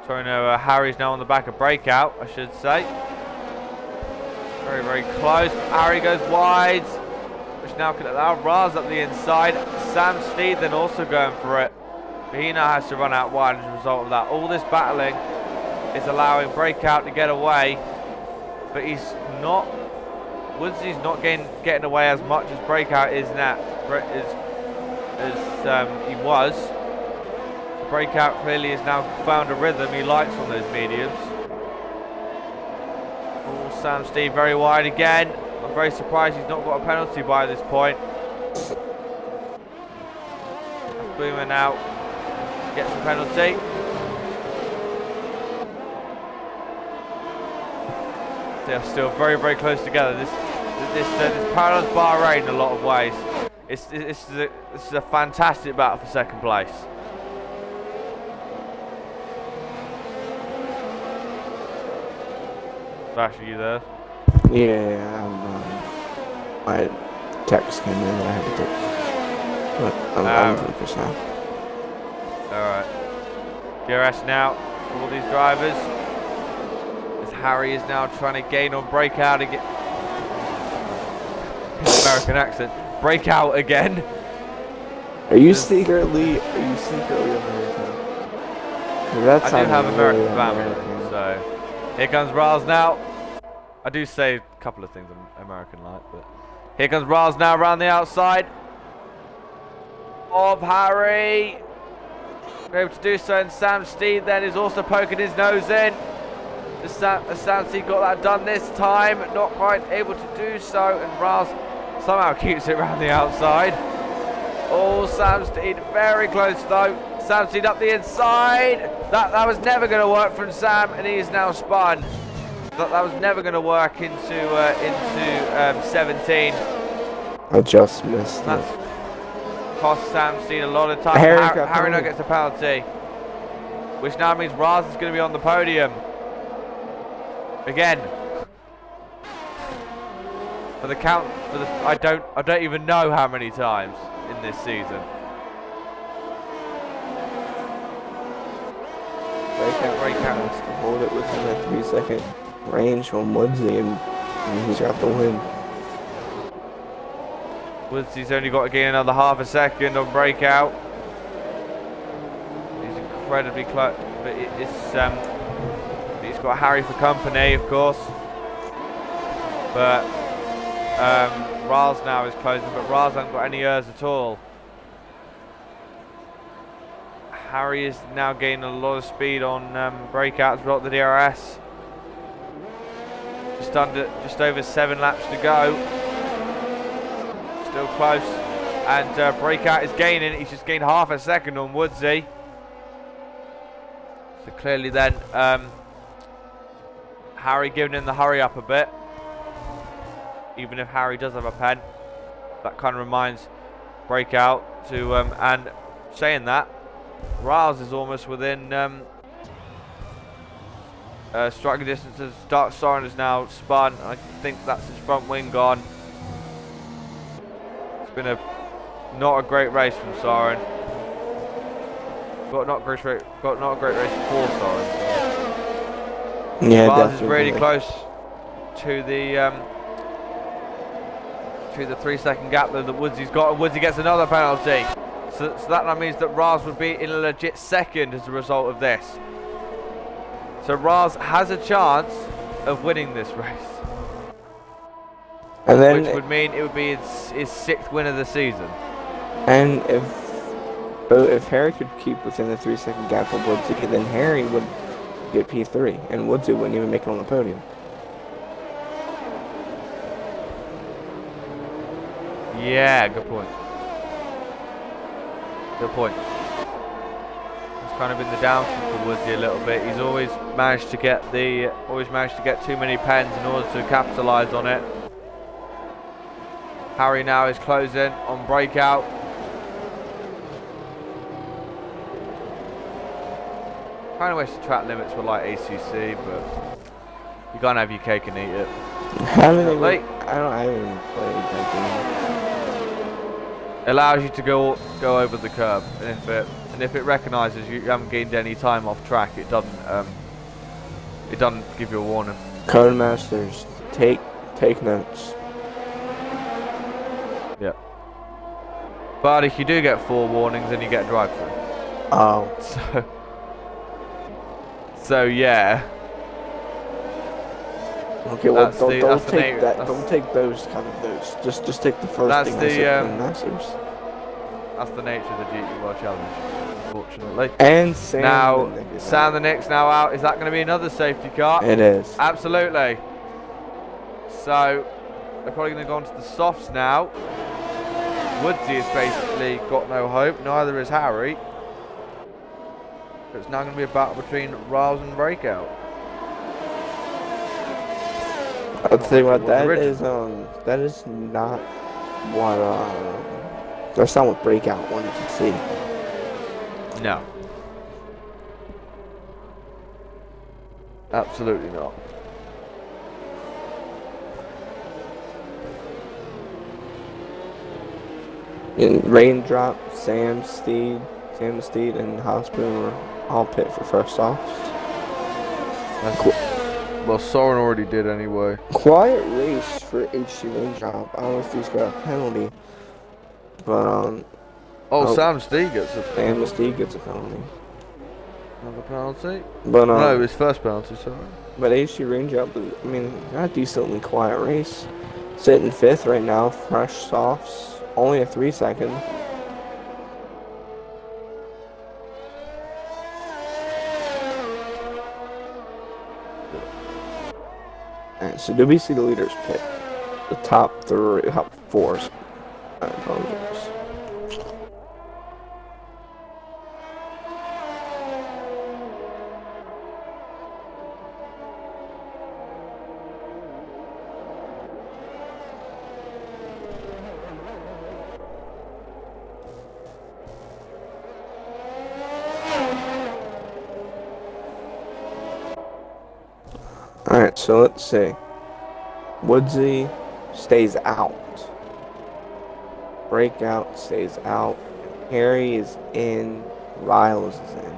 Speaker 1: Sorry, no, Harry's now on the back of Breakout, I should say. Very close. Harry goes wide, which now can allow Raz up the inside. Sam Steed then also going for it. But he now has to run out wide as a result of that. All this battling is allowing Breakout to get away, but he's not. Woodsy's not getting away as much as Breakout is now. As he was. Breakout clearly has now found a rhythm he likes on those mediums. Oh, Sam Steed very wide again. I'm very surprised he's not got a penalty by this point. Boomer now gets a penalty. They're still very close together. This parallels Bahrain in a lot of ways. This is a fantastic battle for second place. Bash, are you there?
Speaker 2: Yeah, my text came in and I had to take. But I'm focused now.
Speaker 1: Alright. DRS now for all these drivers. As Harry is now trying to gain on Breakout again. His American accent. Breakout again.
Speaker 2: Are you secretly American?
Speaker 1: I do have American family, so. Here comes Raz now. I do say a couple of things I'm American-like, but here comes Raz now around the outside of Harry. Able to do so, and Sam Steed then is also poking his nose in. Sam Steed got that done this time, not quite able to do so, and Raz somehow keeps it around the outside. Oh, Sam Steed very close though. Sam Steed up the inside. That was never going to work from Sam, and he is now spun. That was never going to work into 17.
Speaker 2: I just missed
Speaker 1: That's
Speaker 2: it.
Speaker 1: Cost Sam Steed a lot of time. Harry now gets a penalty, which now means Raz is going to be on the podium again. For the count, I don't even know how many times in this season.
Speaker 2: Breakout wants to hold it within that 3-second range from Woodsy, and he's got the win.
Speaker 1: Woodsy's only got to gain another half a second on Breakout. He's incredibly close, but it's got Harry for company, of course. But Raz now is closing, but Raz hasn't got any errs at all. Harry is now gaining a lot of speed on breakouts, got the DRS. Just over 7 laps to go. Still close, and breakout is gaining. He's just gained half a second on Woodsy. So clearly, then Harry giving him the hurry up a bit. Even if Harry does have a pen, that kind of reminds breakout to and saying that. Raz is almost within striking distance as Soren is now spun. I think that's his front wing gone. It's been not a great race from Soren. Got not a great race for Soren. So.
Speaker 2: Yeah,
Speaker 1: Raz is really close to the 3-second gap that Woodsy's got, and Woodsy gets another penalty. So that means that Raz would be in a legit second as a result of this. So Raz has a chance of winning this race.
Speaker 2: And then,
Speaker 1: which would mean it would be his 6th win of the season.
Speaker 2: And if Harry could keep within the 3-second gap of Woodsy, then Harry would get P3, and Woodsy wouldn't even make it on the podium.
Speaker 1: Yeah, good point. Good point. It's kind of been the downfall for Woodsy a little bit. He's always managed to get too many pens in order to capitalise on it. Harry now is closing on breakout. Kind of wish the track limits were like ACC, but you can't have your cake and eat it.
Speaker 2: I haven't even played that game.
Speaker 1: Allows you to go over the curb, and if it recognises you haven't gained any time off track, it doesn't give you a warning.
Speaker 2: Codemasters, take notes.
Speaker 1: Yeah. But if you do get 4 warnings, then you get a drive-through.
Speaker 2: Oh.
Speaker 1: So yeah.
Speaker 2: Okay, well, don't take those kind of notes. Just take the first thing I said from Masters.
Speaker 1: That's the nature of the GT World Challenge, unfortunately.
Speaker 2: And
Speaker 1: Sam the Nick's now out. Is that going to be another safety car?
Speaker 2: It is.
Speaker 1: Absolutely. So they're probably going to go on to the softs now. Woodsy has basically got no hope. Neither is Harry. So it's now going to be a battle between Raz and Breakout.
Speaker 2: I'll tell you what, that is not what that's not what Breakout wanted to see.
Speaker 1: No. Absolutely not.
Speaker 2: In Raindrop, Sam Steed, and Hospital were all pit for first offs.
Speaker 1: Well, Soren already did anyway.
Speaker 2: Quiet race for HC Raindrop. I don't know if he's got a penalty, but
Speaker 1: Sam Steed gets a penalty.
Speaker 2: Sam Steed gets a penalty.
Speaker 1: Another penalty?
Speaker 2: But
Speaker 1: no, his first penalty, sorry.
Speaker 2: But HC Raindrop, I mean, got a decently quiet race. Sitting 5th right now, fresh softs, only a 3-second. Alright, so do we see the leaders pick? The top 4. I apologize. Alright, so let's see. Woodsy stays out. Breakout stays out. Harry is in. Riles is in.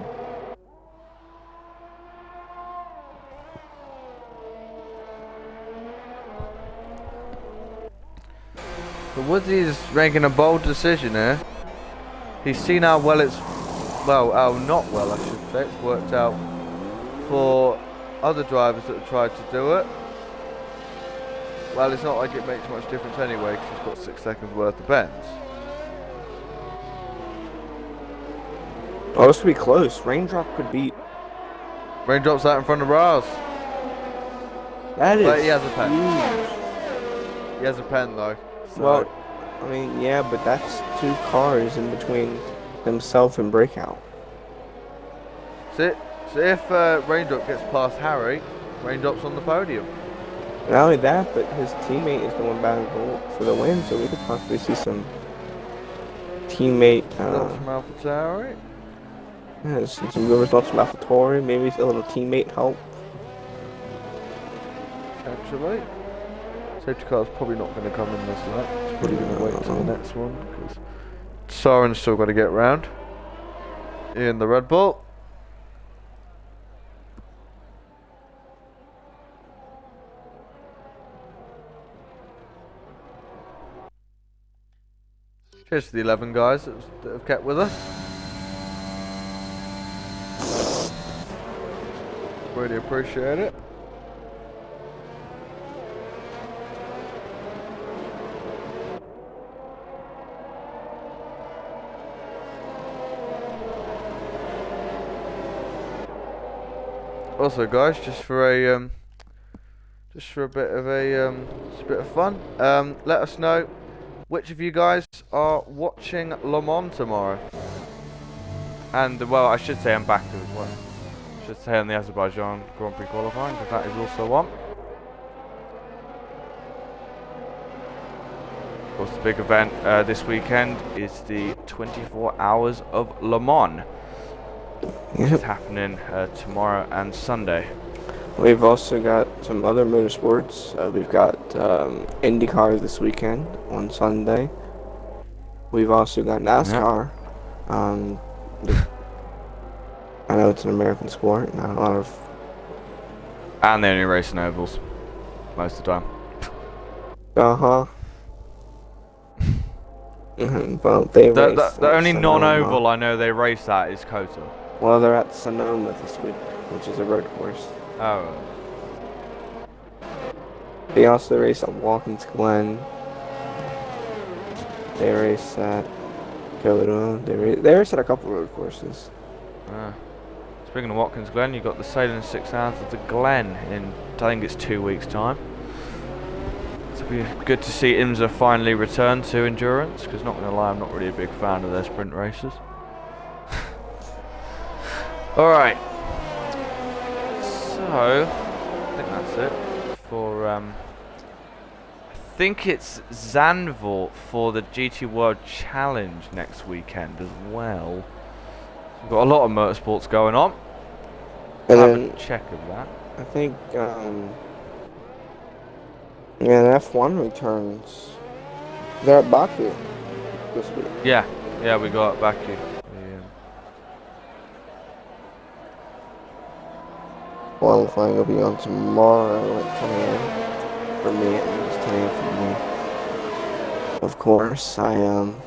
Speaker 1: But Woodsy is making a bold decision here. He's seen how well it's, not well I should say, it's worked out for other drivers that have tried to do it. Well, it's not like it makes much difference anyway, because he's got 6 seconds worth of bends.
Speaker 2: Oh, this could be close. Raindrop could beat.
Speaker 1: Raindrop's out in front of Riles.
Speaker 2: That is
Speaker 1: But he has a pen.
Speaker 2: huge.
Speaker 1: He has a pen though. So.
Speaker 2: Well, I mean, yeah, but that's 2 cars in between himself and Breakout.
Speaker 1: So if Raindrop gets past Harry, Raindrop's on the podium.
Speaker 2: Not only that, but his teammate is going back and forth for the win, so we could possibly see some teammate.
Speaker 1: From Alpha to Harry.
Speaker 2: Yeah, some good results from AlphaTauri, maybe a little teammate help.
Speaker 1: Actually, safety car's probably not going to come in this lap. It's probably going to wait until the next one because Saren's still got to get round in the Red Bull. Cheers to the 11 guys that have kept with us. Really appreciate it. Also, guys, just for a bit of fun, let us know which of you guys are watching Le Mans tomorrow. And well, I should say I'm back as well. I should say on the Azerbaijan Grand Prix qualifying, because that is also on. Of course, the big event this weekend is the 24 Hours of Le Mans. Which is happening tomorrow and Sunday.
Speaker 2: We've also got some other motorsports. We've got IndyCar this weekend on Sunday. We've also got NASCAR. Yep. I know it's an American sport, not a lot of.
Speaker 1: And they only race in ovals most of the time.
Speaker 2: Well, they race.
Speaker 1: The only non-oval I know they race at is COTA.
Speaker 2: Well, they're at Sonoma this week, which is a road course.
Speaker 1: Oh.
Speaker 2: They also race at Watkins Glen. They race at COTA. They race at a couple road courses.
Speaker 1: Speaking of Watkins Glen, you've got the Salient 6 Hours of the Glen in, I think it's 2 weeks' time. It'll be good to see IMSA finally return to endurance, because not going to lie, I'm not really a big fan of their sprint races. Alright, so I think that's it for I think it's Zandvoort for the GT World Challenge next weekend as well. We've got a lot of motorsports going on.
Speaker 2: And
Speaker 1: I'll
Speaker 2: then
Speaker 1: have a check of that.
Speaker 2: I think yeah, F1 returns. They're at Baku this week.
Speaker 1: Yeah, we got Baku.
Speaker 2: Qualifying will be on tomorrow at 10 a.m. for me, and it's 10 a.m. for me. Of course, I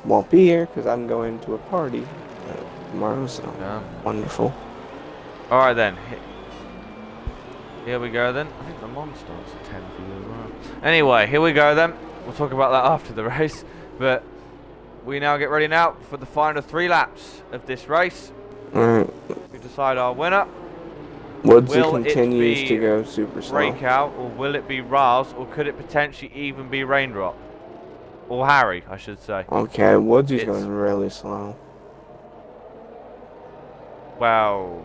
Speaker 2: won't be here because I'm going to a party tomorrow, so
Speaker 1: Yeah.
Speaker 2: Wonderful.
Speaker 1: Alright then. Here we go then. I think the Mons starts at 10 for you as well. Anyway, here we go then. We'll talk about that after the race. But we now get ready now for the final 3 laps of this race.
Speaker 2: Alright.
Speaker 1: We decide our winner.
Speaker 2: Woodsy continues to go super slow.
Speaker 1: Breakout, or will it be Riles, or could it potentially even be Raindrop? Or Harry, I should say.
Speaker 2: Okay, Woodsy's going really slow.
Speaker 1: Well,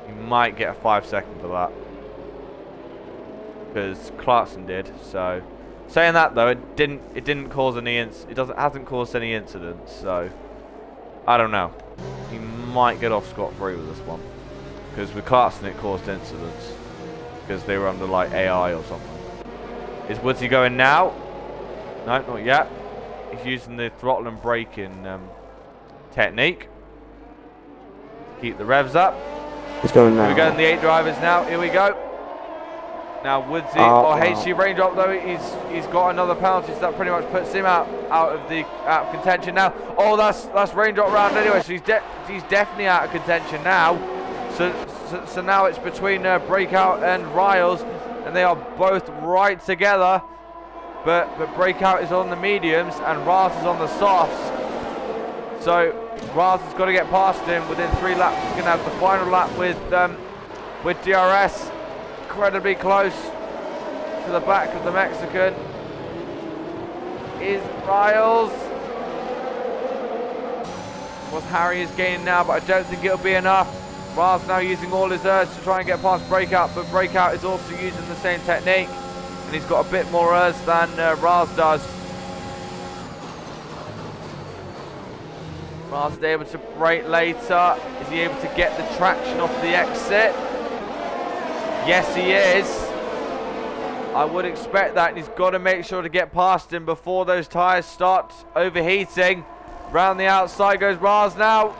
Speaker 1: you might get a 5-second for that, because Clarkson did. So, saying that though, it didn't cause any hasn't caused any incidents. So, I don't know. He might get off scot-free with this one, because with Clarkson it caused incidents because they were under like AI or something. Is Woodsy going now? No, not yet. He's using the throttle and braking technique. Keep the revs up.
Speaker 2: He's going now.
Speaker 1: We're going the 8 drivers now. Here we go. Now Woodsy, HC Raindrop though, he's got another penalty, so that pretty much puts him out of contention now. Oh, that's Raindrop round anyway, so he's definitely out of contention now. So So now it's between Breakout and Riles, and they are both right together. But Breakout is on the mediums and Riles is on the softs. So Riles has got to get past him within 3 laps. He's going to have the final lap with DRS. Incredibly close to the back of the Mexican is Riles. What Harry is gaining now, but I don't think it'll be enough. Riles now using all his urge to try and get past Breakout, but Breakout is also using the same technique, and he's got a bit more urge than Riles does. Riles is able to brake later. Is he able to get the traction off the exit? Yes, he is. I would expect that, and he's got to make sure to get past him before those tyres start overheating. Round the outside goes Riles now.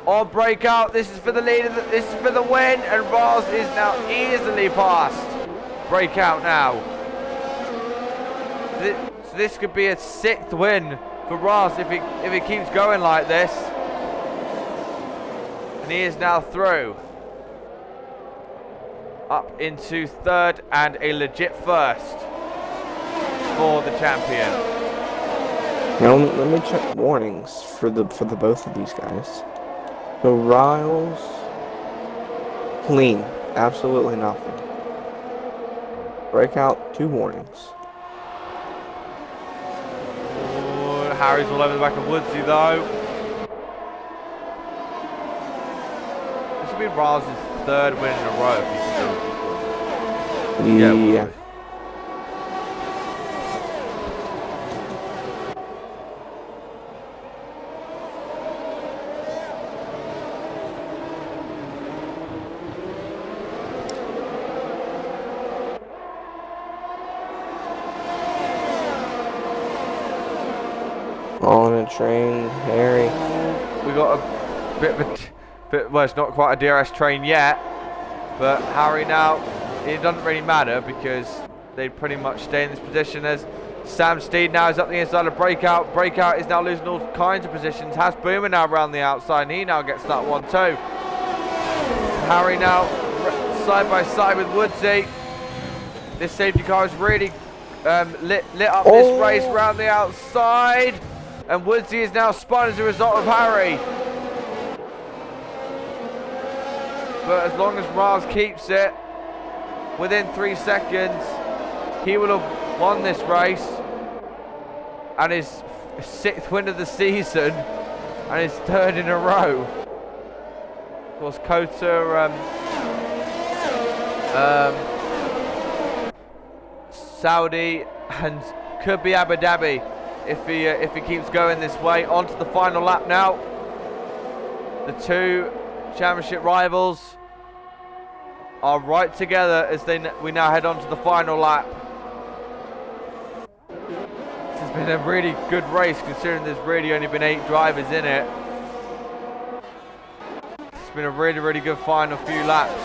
Speaker 1: On Breakout, this is for the lead, this is for the win, and Riles is now easily past Breakout now. This could be a 6th win for Riles if it keeps going like this. And he is now through. Up into 3rd and a legit 1st for the champion.
Speaker 2: Now let me check warnings for the both of these guys. So Riles, clean, absolutely nothing. Breakout, 2 warnings.
Speaker 1: Ooh, Harry's all over the back of Woodsy though. This will be Riles' 3rd win in a row if he can do this one.
Speaker 2: Yeah. On a train, Harry.
Speaker 1: We got a bit of a well, it's not quite a DRS train yet, but Harry now, it doesn't really matter because they pretty much stay in this position as Sam Steed now is up the inside of Breakout. Breakout is now losing all kinds of positions. Has Boomer now around the outside, and he now gets that one too. Harry now side by side with Woodsy. This safety car is really lit up this race round the outside. And Woodsy is now spun as a result of Harry. But as long as Riles keeps it within 3 seconds, he will have won this race. And his 6th win of the season. And his 3rd in a row. Of course, Kota, Saudi, and could be Abu Dhabi. If he keeps going this way. On to the final lap now. The 2 championship rivals are right together as we now head on to the final lap. This has been a really good race considering there's really only been 8 drivers in it. It's been a really good final few laps.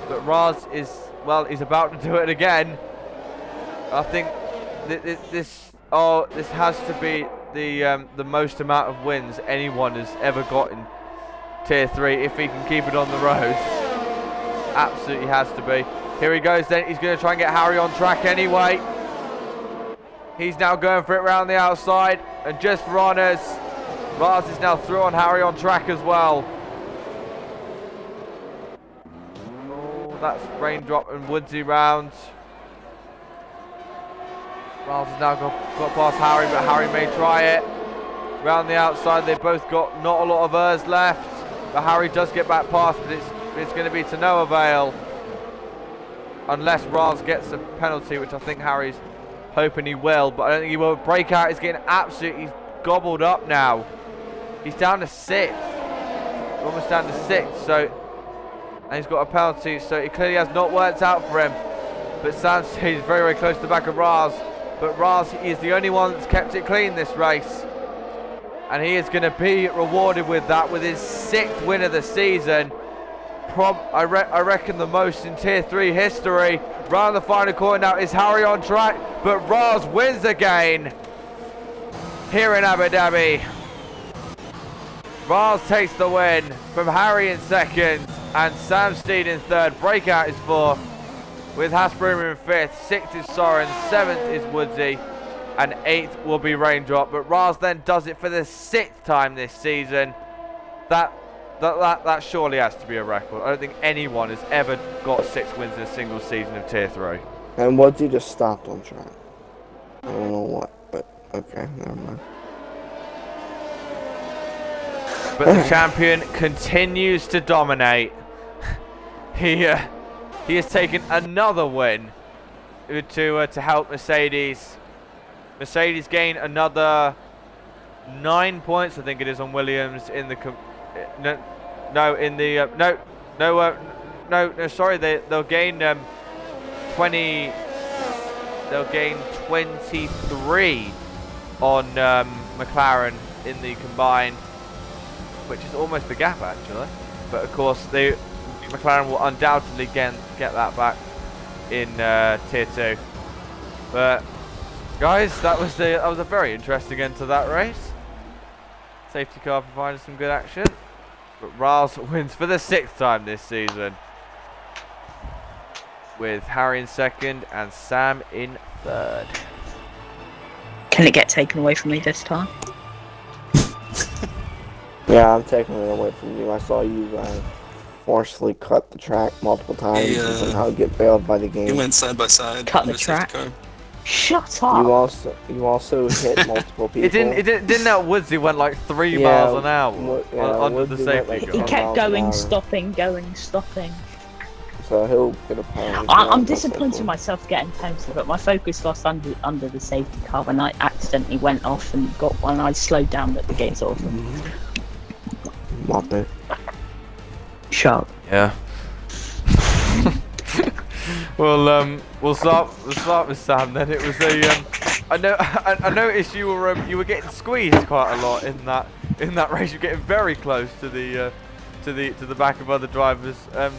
Speaker 1: But Raz is, well, he's about to do it again. I think this has to be the most amount of wins anyone has ever got in Tier 3 if he can keep it on the road. Absolutely has to be. Here he goes then. He's going to try and get Harry on track anyway. He's now going for it around the outside. And just for honours, Raz is now through on Harry on track as well. Oh, that's Raindrop and Woodsy round. Raz has now got past Harry, but Harry may try it. Round the outside, they've both got not a lot of ers left. But Harry does get back past, but it's going to be to no avail. Unless Raz gets a penalty, which I think Harry's hoping he will. But I don't think he will. Breakout is getting absolutely gobbled up now. He's down to 6th. Almost down to 6th. And he's got a penalty, so it clearly has not worked out for him. But Sam Steed is very close to the back of Raz. But Raz is the only one that's kept it clean this race. And he is going to be rewarded with that, with his 6th win of the season. I reckon the most in Tier 3 history. Round the final corner now is Harry on track, but Raz wins again here in Abu Dhabi. Raz takes the win from Harry in 2nd. and Sam Steed in third. Breakout is fourth, with Hasbromer in fifth. Sixth is Soren, seventh is Woodsy, and eighth will be Raindrop. But Raz then does it for the sixth time this season. That surely has to be a record. I don't think anyone has ever got 6 wins in a single season of Tier 3.
Speaker 2: And Woodsy just stopped on track. I don't know what, but okay, never mind.
Speaker 1: But the champion continues to dominate. He has taken another win to help Mercedes. Mercedes gain another 9 points, I think it is, on Williams in the sorry, they'll gain 20. They'll gain 23 on McLaren in the combined, which is almost the gap actually. But of course, McLaren will undoubtedly get that back in Tier 2. But guys, that was a very interesting end to that race. Safety car provided some good action, but Riles wins for the 6th time this season, with Harry in second and Sam in third.
Speaker 3: Can it get taken away from me this time?
Speaker 2: Yeah, I'm taking it away from you. I saw you forcefully cut the track multiple times and somehow get bailed by the game.
Speaker 4: You went side by side.
Speaker 3: Cut the track. Shut up.
Speaker 2: You also hit multiple people.
Speaker 1: Didn't that Woodsy went like 3 miles an hour under the safety car?
Speaker 3: He kept going, stopping.
Speaker 2: So he'll get a penalty.
Speaker 3: I'm disappointed in myself getting penalty, but my focus lost under the safety car when I accidentally went off and got one. I slowed down at the gates off.
Speaker 2: What?
Speaker 3: Shut up.
Speaker 1: Yeah. Well, we'll start with Sam then. It was I noticed you were getting squeezed quite a lot in that race. You're getting very close to the back of other drivers.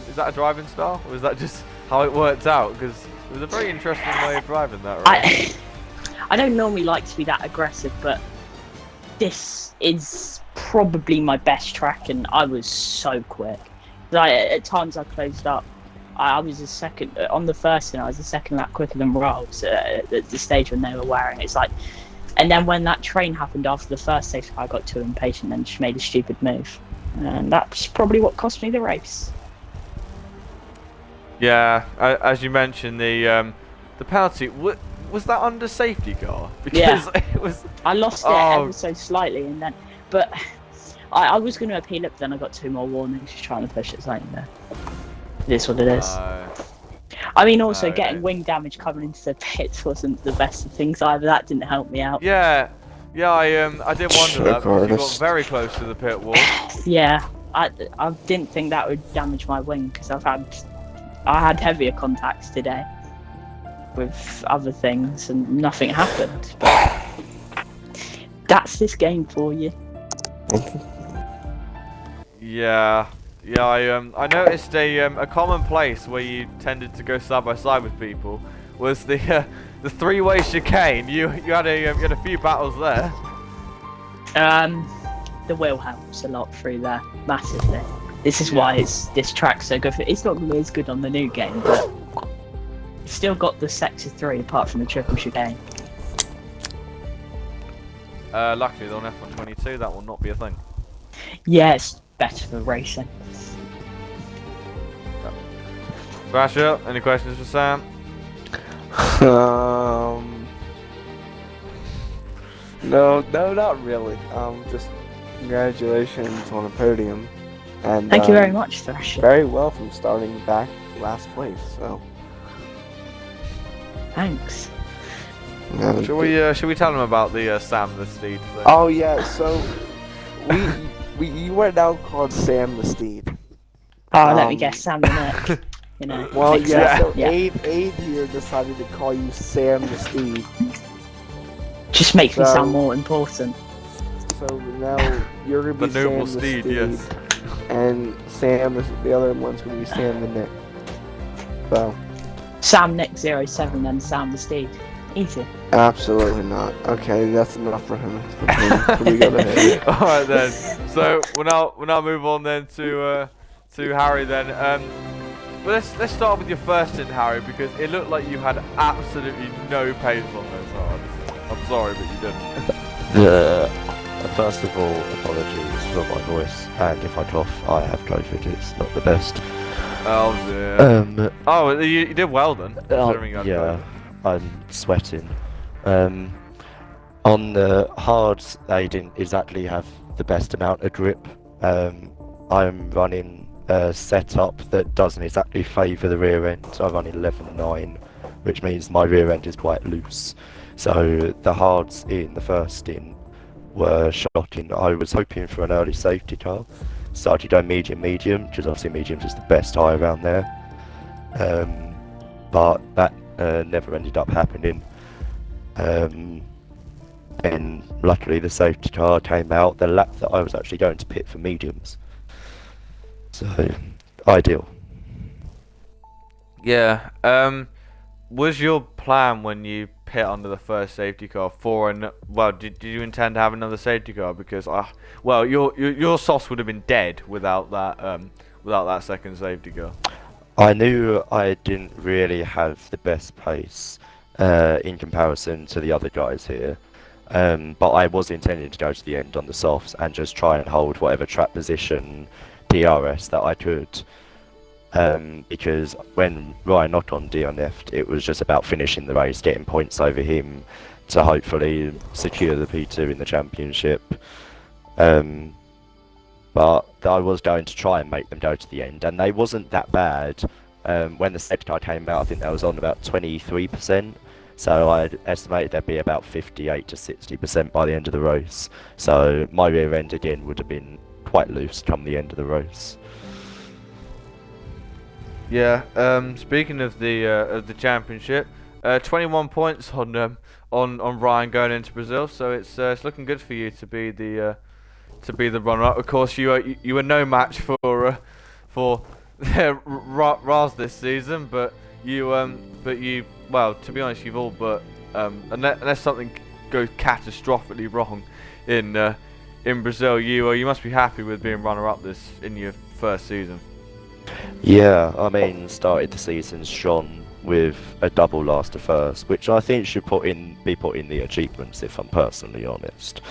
Speaker 1: Is that a driving style, or is that just how it worked out? Because it was a very interesting way of driving that race.
Speaker 3: I don't normally like to be that aggressive, but this is probably my best track, and I was so quick. At times I closed up. I was a second on the first, and I was a second lap quicker than Rolls at the stage when they were wearing. It's like, and then when that train happened after the first stage, I got too impatient and just made a stupid move, and that's probably what cost me the race.
Speaker 1: Yeah, as you mentioned, the penalty was that under safety car? Because
Speaker 3: yeah.
Speaker 1: It was.
Speaker 3: I lost it ever so slightly, and then but I was going to appeal it, but then I got 2 more warnings just trying to push it slightly there. It is what it is. I mean, also getting wing damage coming into the pits wasn't the best of things either. That didn't help me out.
Speaker 1: Yeah, I did wonder that because you got very close to the pit wall.
Speaker 3: Yeah, I didn't think that would damage my wing because I had heavier contacts today with other things and nothing happened. But that's this game for you.
Speaker 1: Yeah, I noticed a common place where you tended to go side by side with people was the 3-way chicane. You had a few battles there.
Speaker 3: The wheel helps a lot through there, massively. This is why this track's so good. It's not going to be as good on the new game, but it's still got the sector 3 apart from the triple chicane.
Speaker 1: Luckily, on F122, that will not be a thing.
Speaker 3: Yeah, it's better for racing.
Speaker 1: Thrasher, any questions for Sam?
Speaker 2: No, not really. Just congratulations on a podium. And
Speaker 3: thank you very much, Thrasher.
Speaker 2: Very well from starting back last place. So
Speaker 3: thanks.
Speaker 1: Should we tell them about the Sam the Steed thing?
Speaker 2: Oh yeah, so you went down called Sam the Steed.
Speaker 3: Oh, let me guess, Sam the Neck. You know.
Speaker 2: Well, yeah. So
Speaker 3: yeah.
Speaker 2: Abe here decided to call you Sam the Steed.
Speaker 3: Just makes me sound more important.
Speaker 2: So now you're gonna be
Speaker 1: the noble
Speaker 2: Sam
Speaker 1: Steed,
Speaker 2: the Steed,
Speaker 1: yes.
Speaker 2: And Sam is the other one's gonna be Sam the Nick. So.
Speaker 3: Sam Nick 07 and Sam the Steed. Easy.
Speaker 2: Absolutely not. Okay, that's enough for him. Can we go ahead?
Speaker 1: All right then. So we'll now move on then to to Harry then. Well, let's start with your first stint, Harry, because it looked like you had absolutely no pace on those hards. I'm sorry, but you didn't.
Speaker 4: First of all, apologies for my voice, and if I cough, I have COVID. It's not the best.
Speaker 1: Oh dear. Oh, you did well then.
Speaker 4: Yeah, I'm sweating. On the hards, they didn't exactly have the best amount of grip. I'm running a setup that doesn't exactly favour the rear end. So I run 11.9, which means my rear end is quite loose. So the hards in the first stint were shocking. I was hoping for an early safety car. Started going medium, because obviously mediums is the best tire around there. But that never ended up happening. And luckily the safety car came out the lap that I was actually going to pit for mediums. So, ideal.
Speaker 1: Yeah. Was your plan when you pit under the first safety car did you intend to have another safety car? Because your sauce would have been dead without that second safety car.
Speaker 4: I knew I didn't really have the best pace in comparison to the other guys here. But I was intending to go to the end on the softs and just try and hold whatever track position DRS that I could. Because when Ryan knocked on DNF'd, it was just about finishing the race, getting points over him to hopefully secure the P2 in the championship. But I was going to try and make them go to the end, and they wasn't that bad. When the safety car came out, I think that was on about 23%. So I estimated there'd be about 58 to 60% by the end of the race. So my rear end again would have been quite loose come the end of the race.
Speaker 1: Yeah. Speaking of the championship, 21 points on Ryan going into Brazil. So it's looking good for you to be the runner-up. Of course, you were no match for Raz this season, but you well, to be honest, you've all but unless something goes catastrophically wrong in Brazil, you must be happy with being runner-up in your first season.
Speaker 4: Yeah, I mean, started the season strong with a double last to first, which I think should be put in the achievements, if I'm personally honest.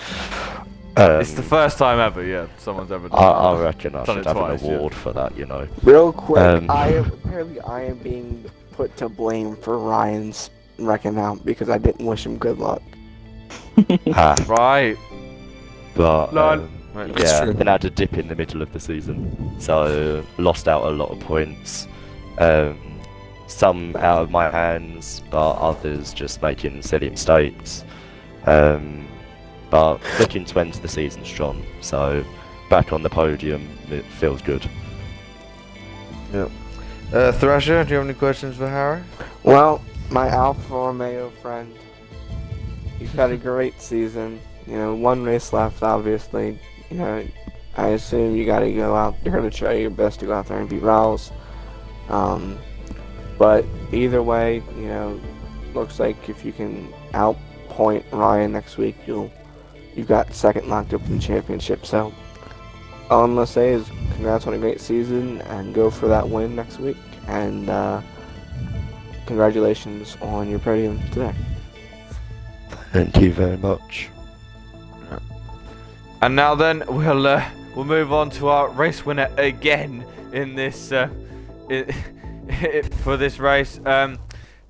Speaker 1: It's the first time ever, someone's ever done
Speaker 4: I reckon I should have
Speaker 1: twice,
Speaker 4: an award for that, you know.
Speaker 2: Real quick, I am being put to blame for Ryan's wrecking out because I didn't wish him good luck.
Speaker 1: Right.
Speaker 4: But
Speaker 1: yeah,
Speaker 4: then I had a dip in the middle of the season, so lost out a lot of points. Some out of my hands, but others just making silly mistakes. But looking to end the season strong, so back on the podium, it feels good.
Speaker 1: Yep. Thrasher, do you have any questions for Harry?
Speaker 2: Well, my Alfa Romeo friend, he's had a great season. You know, one race left, obviously. You know, I assume you gotta go out there to try your best to go out there and beat Rouse. But either way, you know, looks like if you can outpoint Ryan next week, you've got second locked up in the championship. So all I'm gonna say is congrats on a great season and go for that win next week. And congratulations on your podium today.
Speaker 4: Thank you very much.
Speaker 1: And now then, we'll move on to our race winner again in this for this race.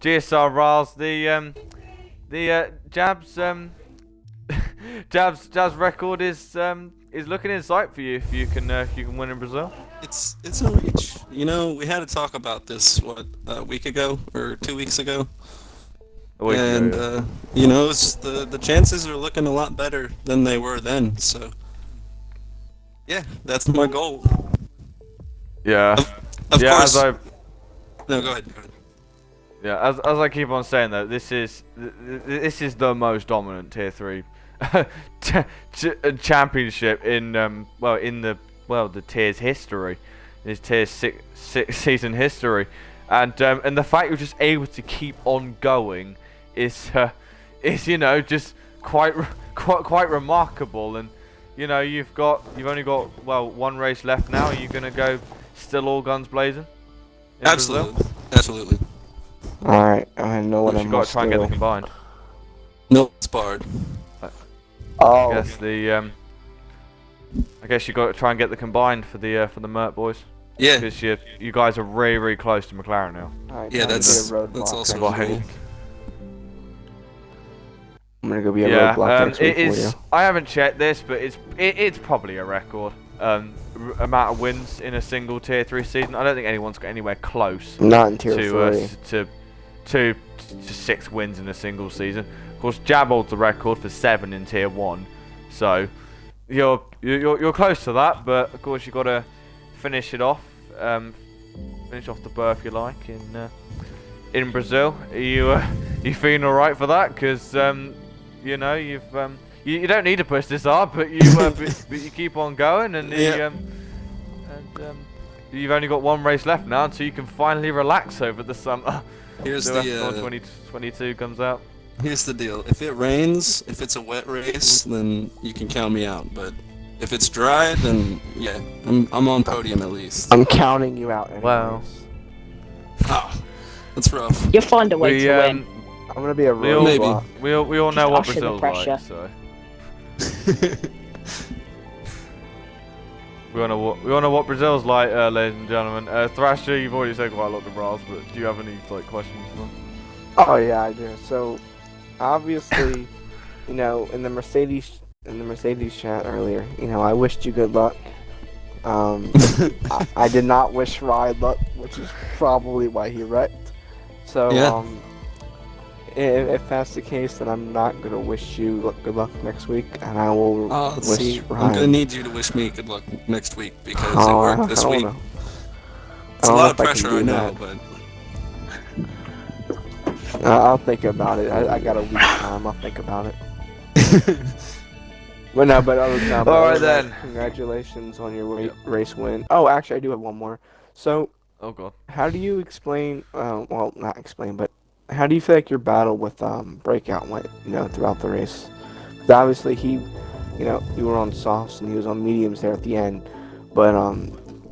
Speaker 1: GSR Raz, the Jab's record is looking in sight for you if you can win in Brazil.
Speaker 5: It's in reach. You know, we had to talk about this a week ago or 2 weeks ago. You know, the chances are looking a lot better than they were then. So, yeah, that's my goal.
Speaker 1: Yeah.
Speaker 5: Of course.
Speaker 1: No,
Speaker 5: go ahead.
Speaker 1: Yeah, as I keep on saying though, this is the most dominant Tier 3 championship in the Tier's history, in Tier's six season history, and the fact you're just able to keep on going is you know just quite remarkable. And you know you've only got one race left now. Are you gonna go still all guns blazing? in Brazil?
Speaker 5: Absolutely.
Speaker 2: Alright, I know what
Speaker 1: But
Speaker 2: I
Speaker 1: you got to
Speaker 2: must
Speaker 1: try and get
Speaker 2: do.
Speaker 1: the combined.
Speaker 5: No, it's barred.
Speaker 2: Oh,
Speaker 1: I guess I guess you got to try and get the combined for the Mert boys.
Speaker 5: Yeah.
Speaker 1: Because you guys are really, really close to McLaren now.
Speaker 2: alright,
Speaker 5: Yeah,
Speaker 2: time to
Speaker 5: that's
Speaker 2: be a roadblock
Speaker 5: also
Speaker 2: next
Speaker 1: right.
Speaker 2: week. I'm gonna go be a
Speaker 1: Yeah,
Speaker 2: roadblock next week
Speaker 1: it
Speaker 2: for you.
Speaker 1: is. I haven't checked this, but it's probably a record. Amount of wins in a single Tier 3 season. I don't think anyone's got anywhere close
Speaker 2: Not in tier
Speaker 1: to
Speaker 2: 3.
Speaker 1: to 6 wins in a single season. Of course, Jab holds the record for 7 in Tier 1, so you're close to that. But of course, you got to finish it off, finish off the berth you like in Brazil. Are you feeling all right for that? Because you know you don't need to push this hard, but you keep on going, and you've only got one race left now, so you can finally relax over the summer.
Speaker 5: Here's
Speaker 1: the rest of 2022 comes out.
Speaker 5: Here's the deal. If it rains, if it's a wet race, then you can count me out. But if it's dry, then yeah, I'm on podium at least.
Speaker 2: I'm counting you out anyways.
Speaker 1: Wow.
Speaker 5: Ah, that's rough.
Speaker 3: You'll find a way to win.
Speaker 2: I'm gonna be a
Speaker 1: We all,
Speaker 2: roadblock.
Speaker 1: we all know
Speaker 3: Just
Speaker 1: what
Speaker 3: usher the
Speaker 1: Brazil's
Speaker 3: pressure.
Speaker 1: like, so we all know what Brazil's like, ladies and gentlemen. Thrasher, you've already said quite a lot to Raz, but do you have any questions for him?
Speaker 2: Oh yeah, I do. So, obviously, you know, in the Mercedes chat earlier, you know, I wished you good luck. I did not wish Ryan luck, which is probably why he wrecked. So,
Speaker 5: Yeah.
Speaker 2: if that's the case, then I'm not gonna wish you good luck next week, and I will
Speaker 5: Let's
Speaker 2: wish
Speaker 5: see.
Speaker 2: Ryan.
Speaker 5: I'm gonna need you to wish me good luck next week because
Speaker 2: Oh,
Speaker 5: it worked this
Speaker 2: I don't
Speaker 5: week.
Speaker 2: know.
Speaker 5: It's a
Speaker 2: I don't
Speaker 5: lot
Speaker 2: know
Speaker 5: of
Speaker 2: if I can
Speaker 5: pressure,
Speaker 2: do
Speaker 5: I know,
Speaker 2: that.
Speaker 5: but
Speaker 2: I'll think about it. I got a week's time. I'll think about it. But no, but other than that,
Speaker 1: Alright then.
Speaker 2: Congratulations on your race win. Oh, actually, I do have one more. So,
Speaker 1: Oh god.
Speaker 2: how do you explain? Well, not explain, but how do you feel like your battle with Breakout went? You know, throughout the race. 'Cause obviously, you were on softs and he was on mediums there at the end. But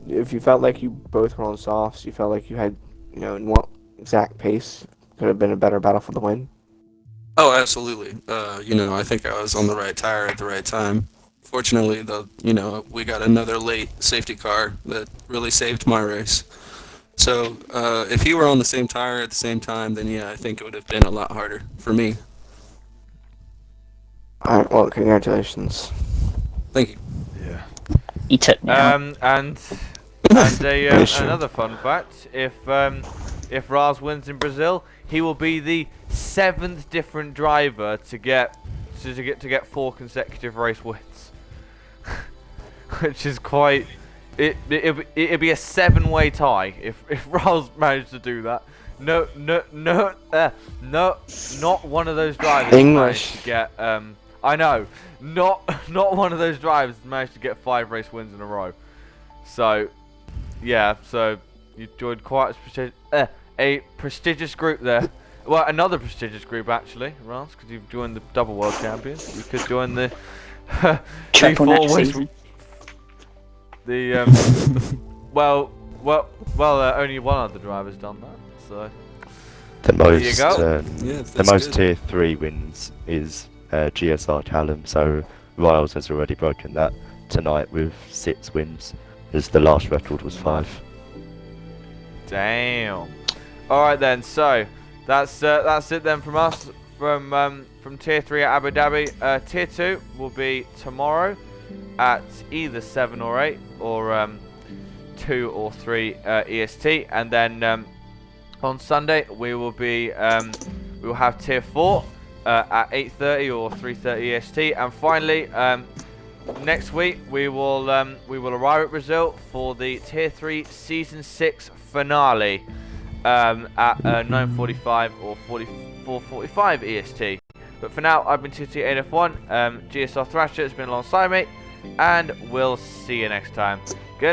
Speaker 2: if you felt like you both were on softs, you felt like you had, you know, in what exact pace could have been a better battle for the win.
Speaker 5: oh, absolutely. You know, I think I was on the right tire at the right time. Fortunately, though, you know, we got another late safety car that really saved my race. So, if he were on the same tire at the same time, then yeah, I think it would have been a lot harder for me.
Speaker 2: All right. Well, congratulations.
Speaker 5: Thank you.
Speaker 1: Yeah.
Speaker 3: He took me out.
Speaker 1: And
Speaker 2: Sure.
Speaker 1: another fun fact: if Raz wins in Brazil, he will be the 7th different driver to get 4 consecutive race wins, which is quite. It'd be a 7-way tie if Raz managed to do that. No, not one of those drivers
Speaker 2: English.
Speaker 1: managed to get. I know, not one of those drivers managed to get 5 race wins in a row. So, yeah, so you joined quite a prestigious group there. Well, another prestigious group actually, Raz, because you've joined the double world champions. You could join the
Speaker 3: Triple
Speaker 1: the
Speaker 3: next
Speaker 1: 4
Speaker 3: season.
Speaker 1: only one other driver's done that. So
Speaker 4: The
Speaker 1: There you
Speaker 4: most,
Speaker 1: go.
Speaker 5: Yeah,
Speaker 4: the
Speaker 5: that's
Speaker 4: most
Speaker 5: good.
Speaker 4: tier 3 wins is GSR so Riles has already broken that tonight with 6 wins, as the last record was 5.
Speaker 1: damn. All right then. So that's it then from us from Tier 3 at Abu Dhabi. Tier 2 will be tomorrow at either 7 or 8 or 2 or 3 EST, and then on Sunday we will have Tier 4 at 8:30 or 3:30 EST, and finally next week we will arrive at Brazil for the Tier 3 Season 6 finale at 9:45 or 4:45 EST. But for now, I've been TT8F1. GSR Thrasher has been alongside me, and we'll see you next time. Goodbye.